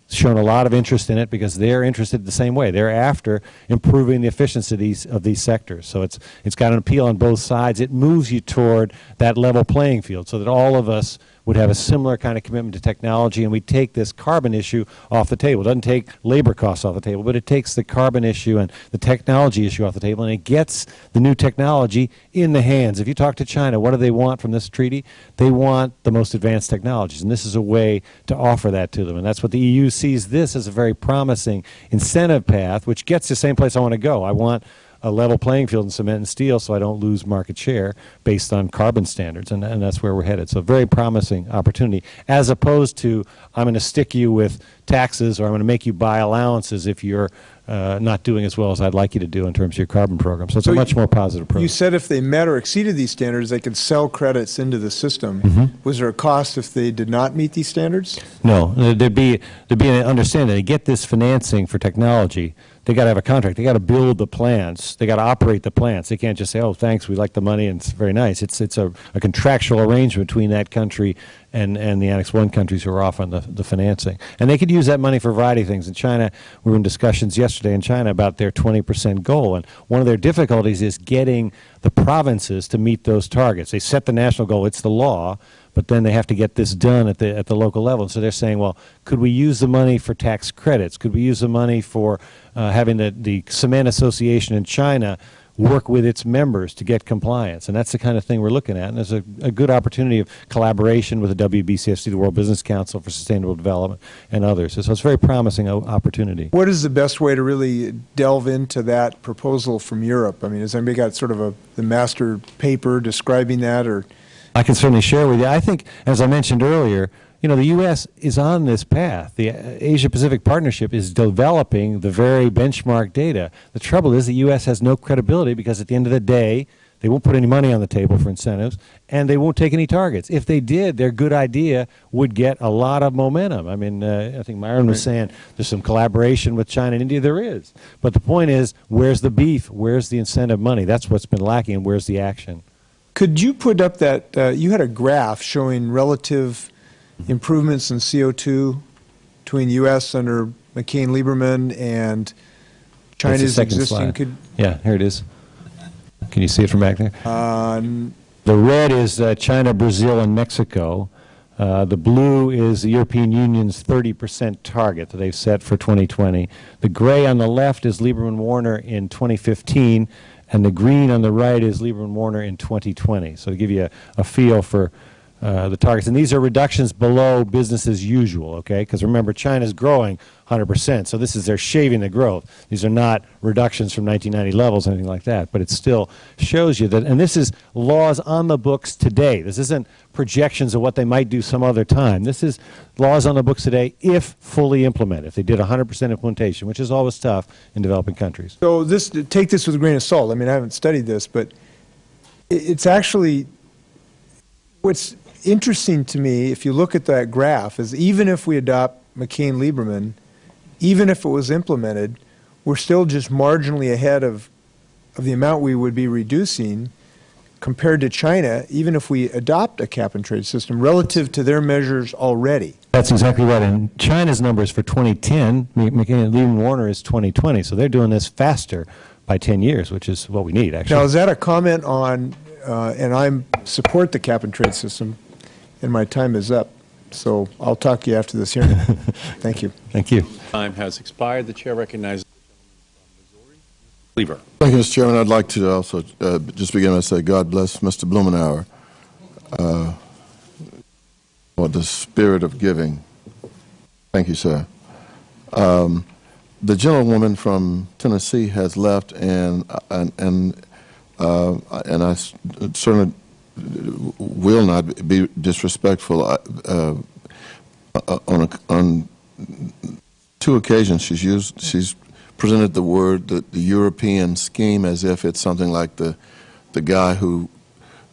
shown a lot of interest in it because they're interested the same way. They're after improving the efficiency of these sectors. So it's got an appeal on both sides. It moves you toward that level playing field so that all of us would have a similar kind of commitment to technology, and we take this carbon issue off the table. It doesn't take labor costs off the table, but it takes the carbon issue and the technology issue off the table, and it gets the new technology in the hands. If you talk to China, what do they want from this treaty? They want the most advanced technologies, and this is a way to offer that to them. And that's what the EU sees this as a very promising incentive path, which gets the same place I want to go. I want a level playing field in cement and steel so I don't lose market share based on carbon standards, and that's where we're headed. So very promising opportunity, as opposed to I'm going to stick you with taxes or I'm going to make you buy allowances if you're not doing as well as I'd like you to do in terms of your carbon program. So it's a much more positive approach. You said if they met or exceeded these standards, they could sell credits into the system. Was there a cost if they did not meet these standards? No. There'd be an understanding that they get this financing for technology. They got to have a contract. They got to build the plants. They got to operate the plants. They can't just say, "Oh, thanks, we like the money and it's very nice." It's a contractual arrangement between that country and the Annex I countries who are offering the financing. And they could use that money for a variety of things. In China, we were in discussions yesterday in China about their 20% goal, and one of their difficulties is getting the provinces to meet those targets. They set the national goal, it's the law, but then they have to get this done at the local level. And so they're saying, well, could we use the money for tax credits? Could we use the money for having the Cement Association in China work with its members to get compliance. And that's the kind of thing we're looking at. And there's a good opportunity of collaboration with the WBCFC, the World Business Council for Sustainable Development, and others. So it's a very promising opportunity. What is the best way to really delve into that proposal from Europe? I mean, has anybody got sort of the master paper describing that, or? I can certainly share with you. I think, as I mentioned earlier, you know, the U.S. is on this path. The Asia-Pacific Partnership is developing the very benchmark data. The trouble is the U.S. has no credibility because at the end of the day, they won't put any money on the table for incentives, and they won't take any targets. If they did, their good idea would get a lot of momentum. I mean, I think Myron was saying there's some collaboration with China and India. There is. But the point is, where's the beef? Where's the incentive money? That's what's been lacking, and where's the action? Could you put up that, you had a graph showing relative improvements in CO2 between U.S. under McCain-Lieberman and China's existing? Yeah, here it is. Can you see it from back there? The red is China, Brazil, and Mexico. The blue is the European Union's 30% target that they've set for 2020. The gray on the left is Lieberman-Warner in 2015, and the green on the right is Lieberman-Warner in 2020. So to give you a feel for the targets. And these are reductions below business as usual, okay? Because remember, China's growing 100%, so this is they're shaving the growth. These are not reductions from 1990 levels, anything like that, but it still shows you that, and this is laws on the books today. This isn't projections of what they might do some other time. This is laws on the books today if fully implemented, if they did 100% implementation, which is always tough in developing countries. So take this with a grain of salt. I mean, I haven't studied this, but it's actually, what's interesting to me, if you look at that graph, is even if we adopt McCain-Lieberman, even if it was implemented, we're still just marginally ahead of the amount we would be reducing compared to China, even if we adopt a cap-and-trade system relative to their measures already. That's exactly right. And China's numbers for 2010, Lieberman-Warner is 2020, so they're doing this faster by 10 years, which is what we need, actually. Now, is that a comment on, and I support the cap-and-trade system, and my time is up, so I'll talk to you after this hearing. Thank you. Thank you. Time has expired. The chair recognizes Cleaver. Thank you, Mr. Chairman. I'd like to also just begin by saying God bless Mr. Blumenauer for the spirit of giving. Thank you, sir. The gentlewoman from Tennessee has left, and I certainly will not be disrespectful. On two occasions, she's presented the word, the European scheme, as if it's something like the guy who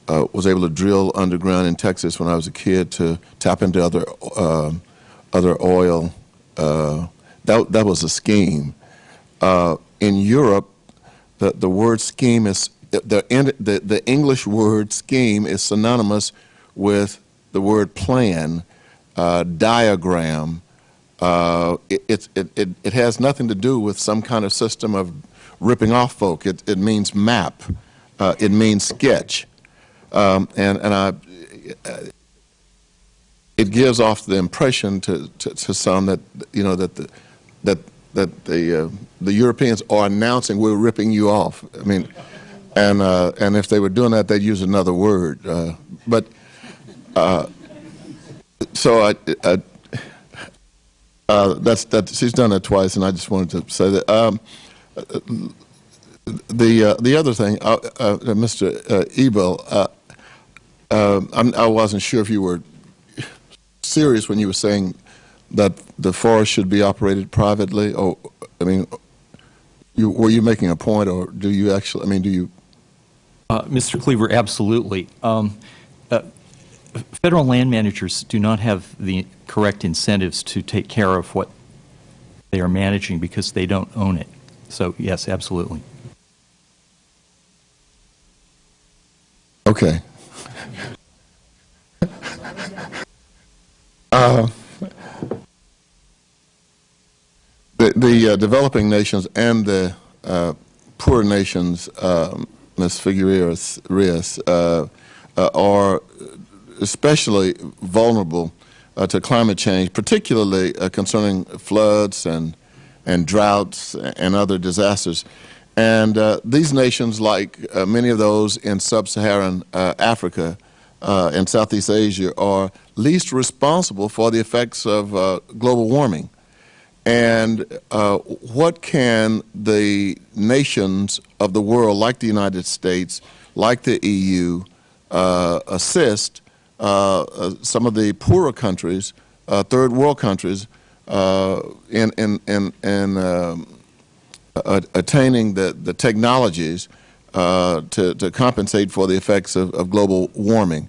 was able to drill underground in Texas when I was a kid to tap into other oil. That was a scheme. In Europe, the word scheme is the English word scheme is synonymous with the word plan, diagram. It has nothing to do with some kind of system of ripping off folk. It means map. It means sketch, it gives off the impression to some that the Europeans are announcing we're ripping you off. I mean. And if they were doing that, they'd use another word. So she's done that twice, and I just wanted to say that. The other thing, Mr. Ebel, I wasn't sure if you were serious when you were saying that the forest should be operated privately. Or, I mean, were you making a point, or do you actually? I mean, do you? Mr. Cleaver, absolutely. Federal land managers do not have the correct incentives to take care of what they are managing because they don't own it. So, yes, absolutely. Okay. The developing nations and the poor nations, Ms. Figueres, are especially vulnerable to climate change, particularly concerning floods and droughts and other disasters. And these nations, like many of those in sub-Saharan Africa and Southeast Asia, are least responsible for the effects of global warming. And what can the nations of the world, like the United States, like the EU, assist some of the poorer countries, third world countries, in attaining the technologies to compensate for the effects of global warming?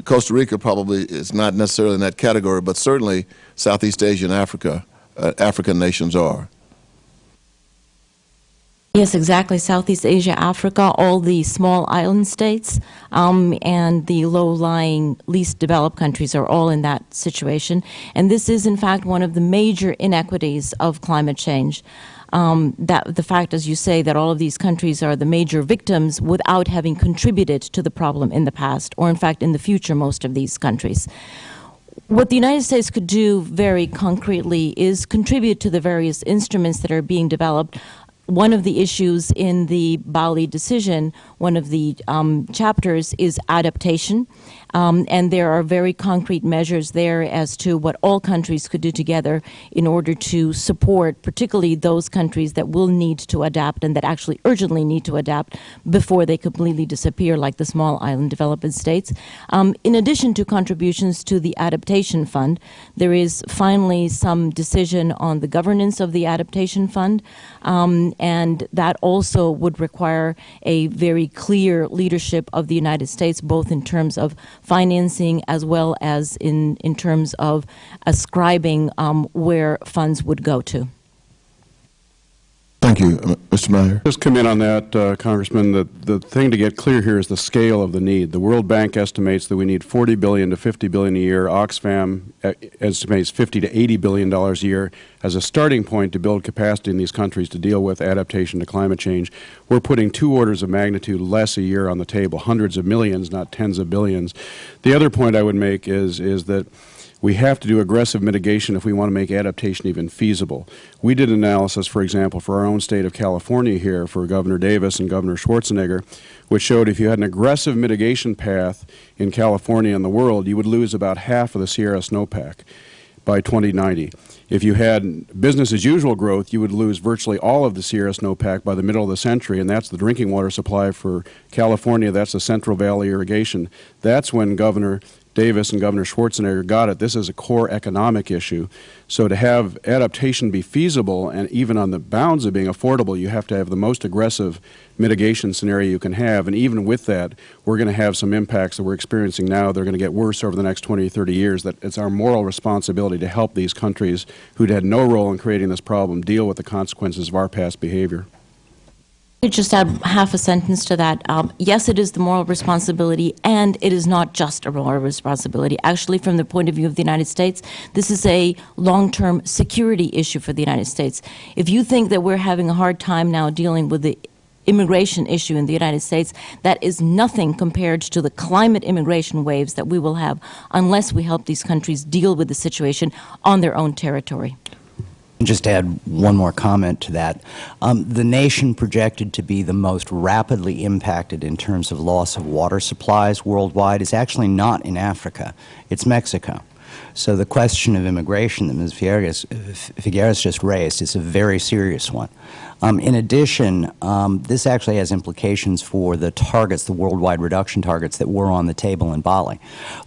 Costa Rica probably is not necessarily in that category, but certainly Southeast Asia and African nations are. Yes, exactly. Southeast Asia, Africa, all the small island states and the low-lying, least developed countries are all in that situation. And this is, in fact, one of the major inequities of climate change. That the fact, as you say, that all of these countries are the major victims without having contributed to the problem in the past, or in fact in the future, most of these countries. What the United States could do very concretely is contribute to the various instruments that are being developed. One of the issues in the Bali decision, one of the chapters, is adaptation. And there are very concrete measures there as to what all countries could do together in order to support particularly those countries that will need to adapt and that actually urgently need to adapt before they completely disappear, like the small island developing states. In addition to contributions to the Adaptation Fund, there is finally some decision on the governance of the Adaptation Fund, and that also would require a very clear leadership of the United States, both in terms of financing as well as in terms of ascribing where funds would go to. Thank you. Mr. Meyer. Just come in on that, Congressman. The thing to get clear here is the scale of the need. The World Bank estimates that we need $40 billion to $50 billion a year. Oxfam estimates $50 to $80 billion a year as a starting point to build capacity in these countries to deal with adaptation to climate change. We're putting 2 orders of magnitude less a year on the table, hundreds of millions, not tens of billions. The other point I would make is that we have to do aggressive mitigation if we want to make adaptation even feasible. We did analysis, for example, for our own state of California here for Governor Davis and Governor Schwarzenegger, which showed if you had an aggressive mitigation path in California and the world, you would lose about half of the Sierra snowpack by 2090. If you had business as usual growth, you would lose virtually all of the Sierra snowpack by the middle of the century, and that's the drinking water supply for California. That's the Central Valley irrigation. That's when Governor Davis and Governor Schwarzenegger got it. This is a core economic issue. So to have adaptation be feasible and even on the bounds of being affordable, you have to have the most aggressive mitigation scenario you can have. And even with that, we're going to have some impacts that we're experiencing now. They're going to get worse over the next 20 or 30 years. That it's our moral responsibility to help these countries who'd had no role in creating this problem deal with the consequences of our past behavior. I just add half a sentence to that. Yes, it is the moral responsibility, and it is not just a moral responsibility. Actually, from the point of view of the United States, this is a long-term security issue for the United States. If you think that we're having a hard time now dealing with the immigration issue in the United States, that is nothing compared to the climate immigration waves that we will have unless we help these countries deal with the situation on their own territory. Just add one more comment to that. The nation projected to be the most rapidly impacted in terms of loss of water supplies worldwide is actually not in Africa. It's Mexico. So the question of immigration that Ms. Figueres just raised is a very serious one. In addition, this actually has implications for the targets, the worldwide reduction targets that were on the table in Bali.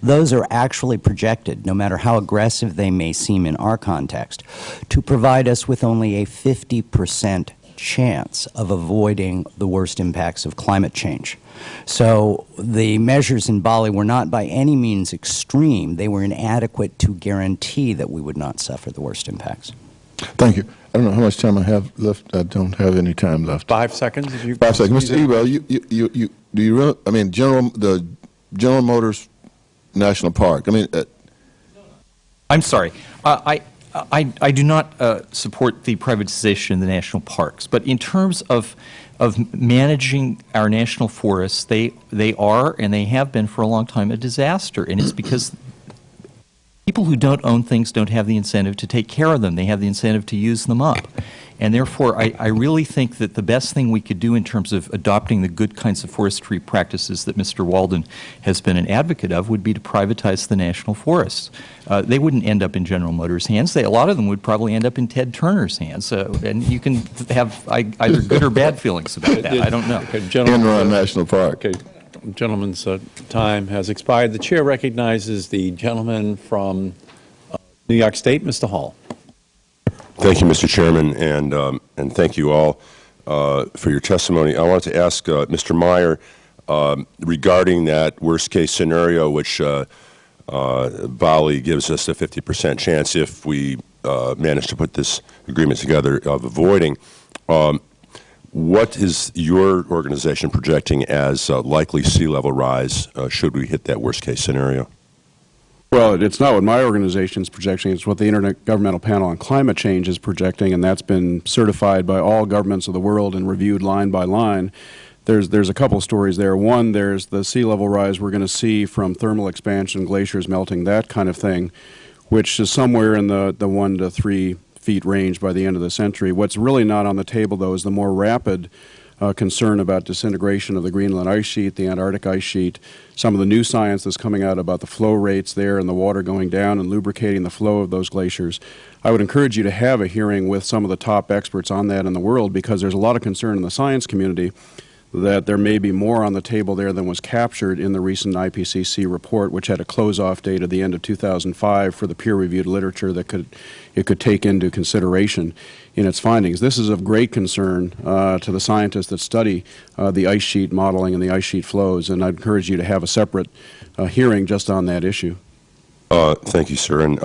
Those are actually projected, no matter how aggressive they may seem in our context, to provide us with only a 50% chance of avoiding the worst impacts of climate change. So the measures in Bali were not by any means extreme. They were inadequate to guarantee that we would not suffer the worst impacts. Thank you. I don't know how much time I have left. I don't have any time left. 5 seconds. If you 5 seconds. Mr. Ewell, do you really, I mean, the General Motors National Park, I mean. I'm sorry. I do not support the privatization of the national parks, but in terms of managing our national forests, they are, and they have been for a long time, a disaster, and it's because people who don't own things don't have the incentive to take care of them. They have the incentive to use them up. And therefore, I really think that the best thing we could do in terms of adopting the good kinds of forestry practices that Mr. Walden has been an advocate of would be to privatize the national forests. They wouldn't end up in General Motors' hands. A lot of them would probably end up in Ted Turner's hands. And you can have either good or bad feelings about that. I don't know. Okay, Enron National Park. Okay, gentleman's time has expired. The chair recognizes the gentleman from New York State, Mr. Hall. Thank you, Mr. Chairman, and thank you all for your testimony. I wanted to ask Mr. Meyer regarding that worst-case scenario, which Bali gives us a 50% chance if we manage to put this agreement together of avoiding. What is your organization projecting as likely sea level rise should we hit that worst-case scenario? Well, it's not what my organization is projecting. It's what the Intergovernmental Panel on Climate Change is projecting, and that's been certified by all governments of the world and reviewed line by line. There's a couple stories there. One, there's the sea level rise we're going to see from thermal expansion, glaciers melting, that kind of thing, which is somewhere in the 1 to 3 feet range by the end of the century. What's really not on the table, though, is the more rapid concern about disintegration of the Greenland ice sheet, the Antarctic ice sheet, some of the new science that's coming out about the flow rates there and the water going down and lubricating the flow of those glaciers. I would encourage you to have a hearing with some of the top experts on that in the world, because there's a lot of concern in the science community that there may be more on the table there than was captured in the recent IPCC report, which had a close-off date at the end of 2005 for the peer-reviewed literature that it could take into consideration in its findings. This is of great concern to the scientists that study the ice sheet modeling and the ice sheet flows, and I'd encourage you to have a separate hearing just on that issue. Thank you, sir. And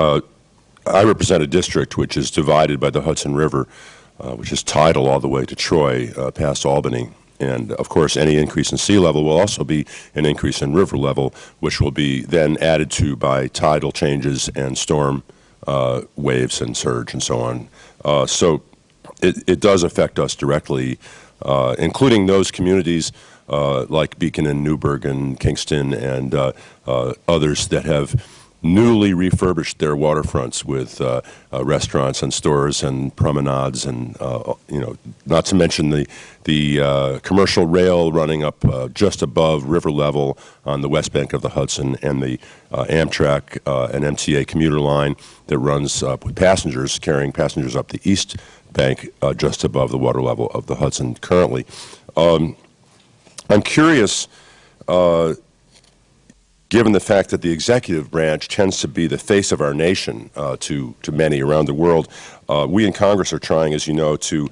I represent a district which is divided by the Hudson River, which is tidal all the way to Troy, past Albany. And, of course, any increase in sea level will also be an increase in river level, which will be then added to by tidal changes and storm waves and surge and so on. So it does affect us directly, including those communities like Beacon and Newburgh and Kingston and others that have newly refurbished their waterfronts with restaurants and stores and promenades, and not to mention the commercial rail running up just above river level on the west bank of the Hudson, and the Amtrak and MTA commuter line that runs with passengers, carrying passengers up the east bank just above the water level of the Hudson currently. I'm curious, given the fact that the executive branch tends to be the face of our nation to many around the world, we in Congress are trying, as you know, to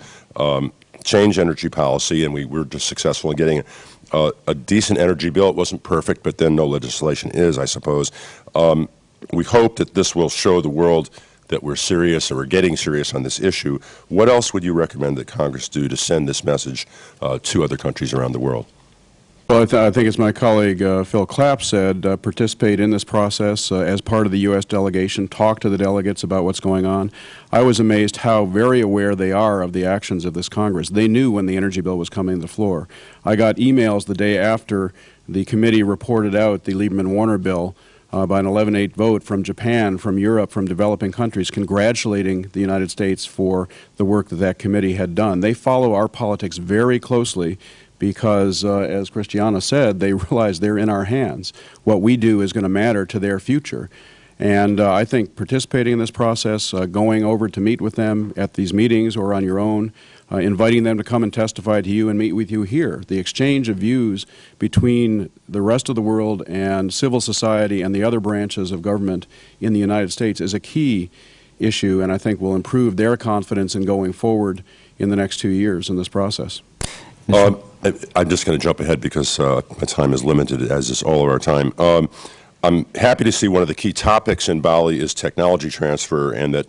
change energy policy, and we were just successful in getting a decent energy bill. It wasn't perfect, but then no legislation is, I suppose. We hope that this will show the world that we're serious, or we're getting serious on this issue. What else would you recommend that Congress do to send this message to other countries around the world? Well, I think as my colleague Phil Clapp said, participate in this process as part of the U.S. delegation, talk to the delegates about what's going on. I was amazed how very aware they are of the actions of this Congress. They knew when the energy bill was coming to the floor. I got emails the day after the committee reported out the Lieberman-Warner bill by an 11-8 vote from Japan, from Europe, from developing countries, congratulating the United States for the work that that committee had done. They follow our politics very closely, because, as Christiana said, they realize they're in our hands. What we do is going to matter to their future. And I think participating in this process, going over to meet with them at these meetings or on your own, inviting them to come and testify to you and meet with you here, the exchange of views between the rest of the world and civil society and the other branches of government in the United States is a key issue, and I think will improve their confidence in going forward in the next 2 years in this process. I'm just going to jump ahead because my time is limited, as is all of our time. I'm happy to see one of the key topics in Bali is technology transfer, and that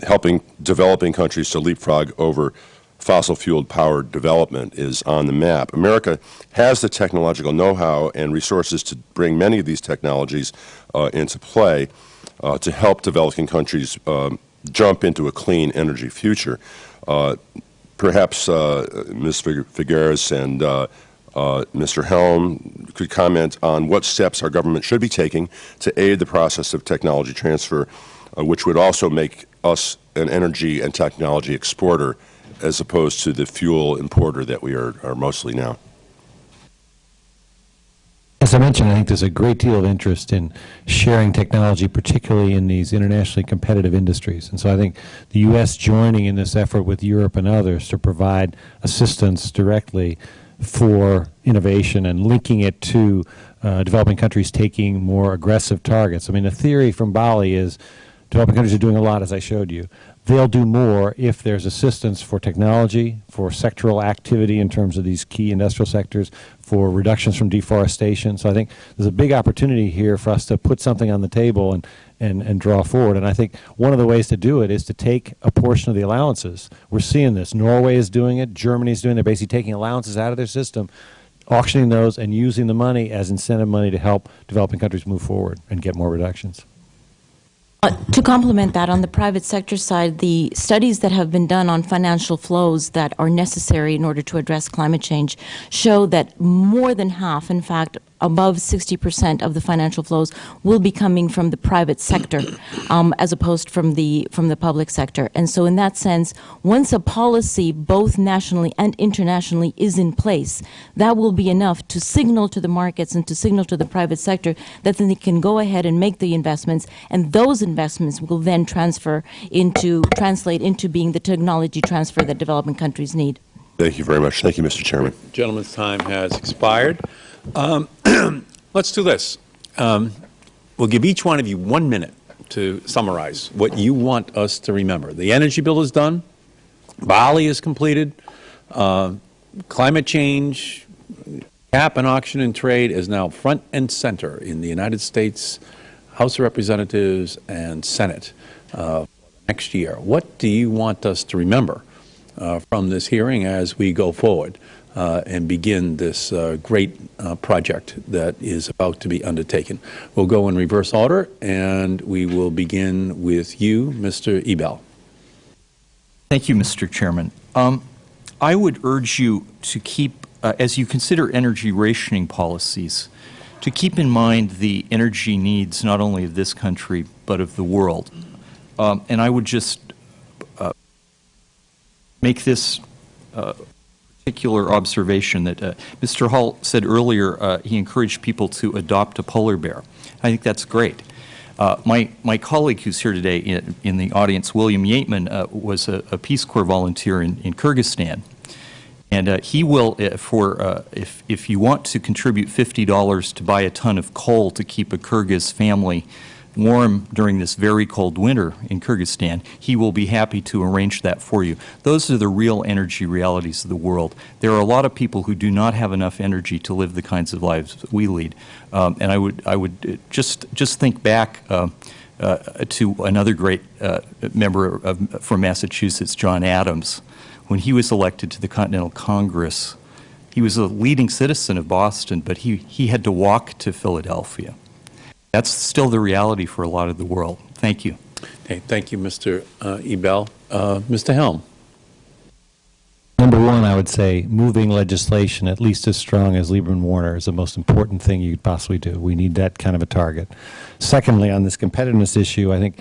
helping developing countries to leapfrog over fossil-fueled powered development is on the map. America has the technological know-how and resources to bring many of these technologies into play to help developing countries jump into a clean energy future. Perhaps Ms. Figueres and Mr. Helm could comment on what steps our government should be taking to aid the process of technology transfer, which would also make us an energy and technology exporter as opposed to the fuel importer that we are mostly now? As I mentioned, I think there's a great deal of interest in sharing technology, particularly in these internationally competitive industries. And so I think the U.S. joining in this effort with Europe and others to provide assistance directly for innovation and linking it to developing countries taking more aggressive targets. I mean, the theory from Bali is developing countries are doing a lot, as I showed you. They'll do more if there's assistance for technology, for sectoral activity in terms of these key industrial sectors, for reductions from deforestation. So I think there's a big opportunity here for us to put something on the table and draw forward. And I think one of the ways to do it is to take a portion of the allowances. We're seeing this. Norway is doing it. Germany is doing it. They're basically taking allowances out of their system, auctioning those, and using the money as incentive money to help developing countries move forward and get more reductions. To complement that, on the private sector side, the studies that have been done on financial flows that are necessary in order to address climate change show that more than half, in fact, above 60% of the financial flows will be coming from the private sector as opposed from the public sector. And so in that sense, once a policy both nationally and internationally is in place, that will be enough to signal to the markets and to signal to the private sector that then they can go ahead and make the investments, and those investments will then translate into being the technology transfer that developing countries need. Thank you very much. Thank you, Mr. Chairman. The gentleman's time has expired. Let's do this. We'll give each one of you 1 minute to summarize what you want us to remember. The energy bill is done. Bali is completed. Climate change, cap and auction and trade is now front and center in the United States House of Representatives and Senate next year. What do you want us to remember from this hearing as we go forward and begin this great project that is about to be undertaken? We'll go in reverse order, and we will begin with you, Mr. Ebell. Thank you, Mr. Chairman. I would urge you to keep, as you consider energy rationing policies, to keep in mind the energy needs not only of this country but of the world. And I would just make this particular observation that Mr. Hall said earlier. He encouraged people to adopt a polar bear. I think that's great. My colleague who's here today in the audience, William Yateman, was a Peace Corps volunteer in Kyrgyzstan. And he will, if you want to contribute $50 to buy a ton of coal to keep a Kyrgyz family warm during this very cold winter in Kyrgyzstan, he will be happy to arrange that for you. Those are the real energy realities of the world. There are a lot of people who do not have enough energy to live the kinds of lives that we lead. And I would just think back to another great member from Massachusetts, John Adams. When he was elected to the Continental Congress, he was a leading citizen of Boston, but he had to walk to Philadelphia. That's still the reality for a lot of the world. Thank you. Okay, thank you, Mr. Ebell. Mr. Helm. Number one, I would say moving legislation at least as strong as Lieberman-Warner is the most important thing you could possibly do. We need that kind of a target. Secondly, on this competitiveness issue, I think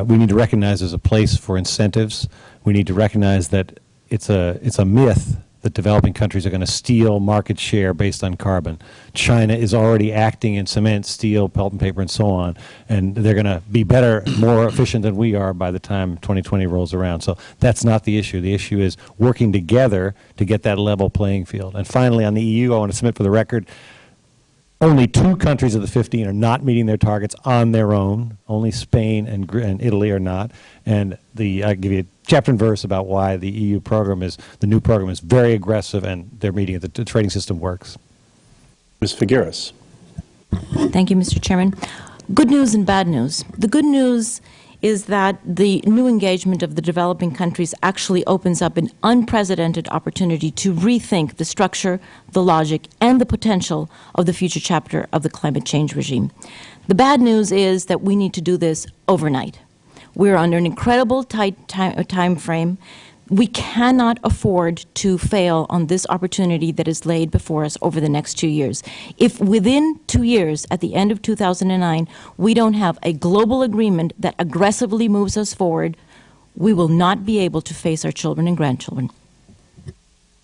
we need to recognize there's a place for incentives. We need to recognize that it's a myth that developing countries are going to steal market share based on carbon. China is already acting in cement, steel, pulp and paper, and so on, and they're going to be better, more efficient than we are by the time 2020 rolls around. So that's not the issue. The issue is working together to get that level playing field. And finally, on the EU, I want to submit for the record, only 2 countries of the 15 are not meeting their targets on their own. Only Spain and Italy are not. And I'll give you a chapter and verse about why the EU program the new program is very aggressive, and they're meeting it. The trading system works. Ms. Figueres. Thank you, Mr. Chairman. Good news and bad news. The good news is that the new engagement of the developing countries actually opens up an unprecedented opportunity to rethink the structure, the logic, and the potential of the future chapter of the climate change regime. The bad news is that we need to do this overnight. We're under an incredible tight time frame. We cannot afford to fail on this opportunity that is laid before us over the next 2 years. If within 2 years, at the end of 2009, we don't have a global agreement that aggressively moves us forward, we will not be able to face our children and grandchildren.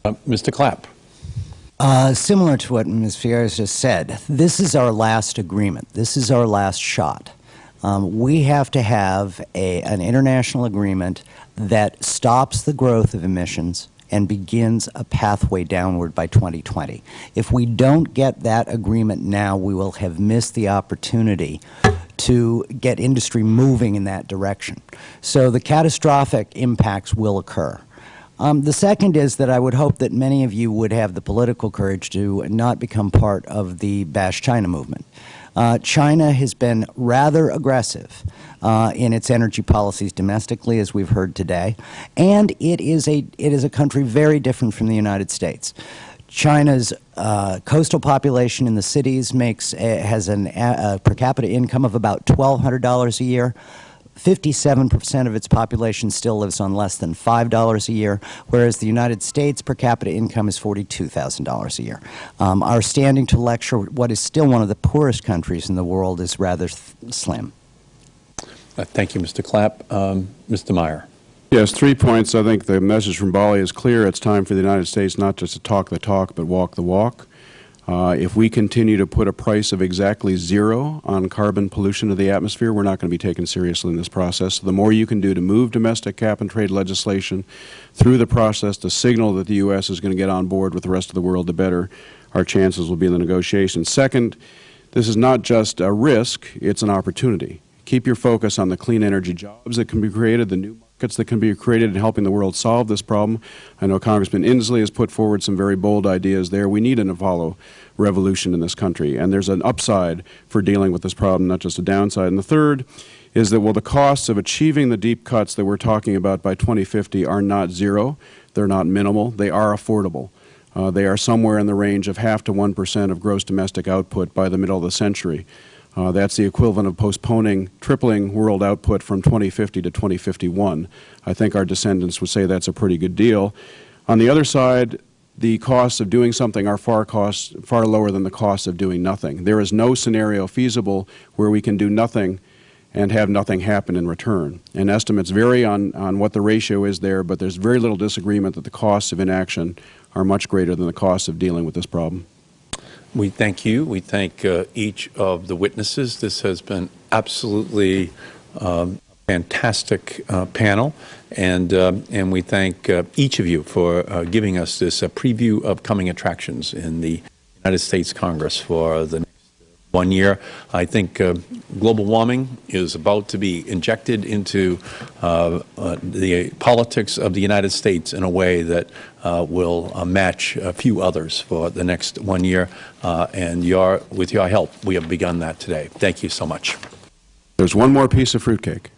Mr. Clapp. Similar to what Ms. Fierro just said, this is our last agreement. This is our last shot. We have to have an international agreement that stops the growth of emissions and begins a pathway downward by 2020. If we don't get that agreement now, we will have missed the opportunity to get industry moving in that direction. So the catastrophic impacts will occur. The second is that I would hope that many of you would have the political courage to not become part of the Bash China movement. China has been rather aggressive in its energy policies domestically, as we've heard today, and it is a country very different from the United States. China's coastal population in the cities has a per capita income of about $1,200 a year. 57% of its population still lives on less than $5 a year, whereas the United States per capita income is $42,000 a year. Our standing to lecture what is still one of the poorest countries in the world is rather slim. Thank you, Mr. Clapp. Mr. Meyer. Yes, 3 points. I think the message from Bali is clear. It's time for the United States not just to talk the talk, but walk the walk. If we continue to put a price of exactly zero on carbon pollution to the atmosphere, we're not going to be taken seriously in this process. So the more you can do to move domestic cap and trade legislation through the process to signal that the U.S. is going to get on board with the rest of the world, the better our chances will be in the negotiations. Second, this is not just a risk, it's an opportunity. Keep your focus on the clean energy jobs that can be created, the new markets that can be created in helping the world solve this problem. I know Congressman Inslee has put forward some very bold ideas there. We need an Avalo revolution in this country, and there's an upside for dealing with this problem, not just a downside. And the third is that, well, the costs of achieving the deep cuts that we're talking about by 2050 are not zero. They're not minimal. They are affordable. They are somewhere in the range of 0.5% to 1% of gross domestic output by the middle of the century. That's the equivalent of tripling world output from 2050 to 2051. I think our descendants would say that's a pretty good deal. On the other side, the costs of doing something are far lower than the cost of doing nothing. There is no scenario feasible where we can do nothing and have nothing happen in return. And estimates vary on what the ratio is there, but there's very little disagreement that the costs of inaction are much greater than the costs of dealing with this problem. We thank you. We thank each of the witnesses. This has been absolutely fantastic panel, and we thank each of you for giving us this preview of coming attractions in the United States Congress for the next 1 year. I think global warming is about to be injected into the politics of the United States in a way that will match a few others for the next 1 year, and with your help, we have begun that today. Thank you so much. There's one more piece of fruitcake.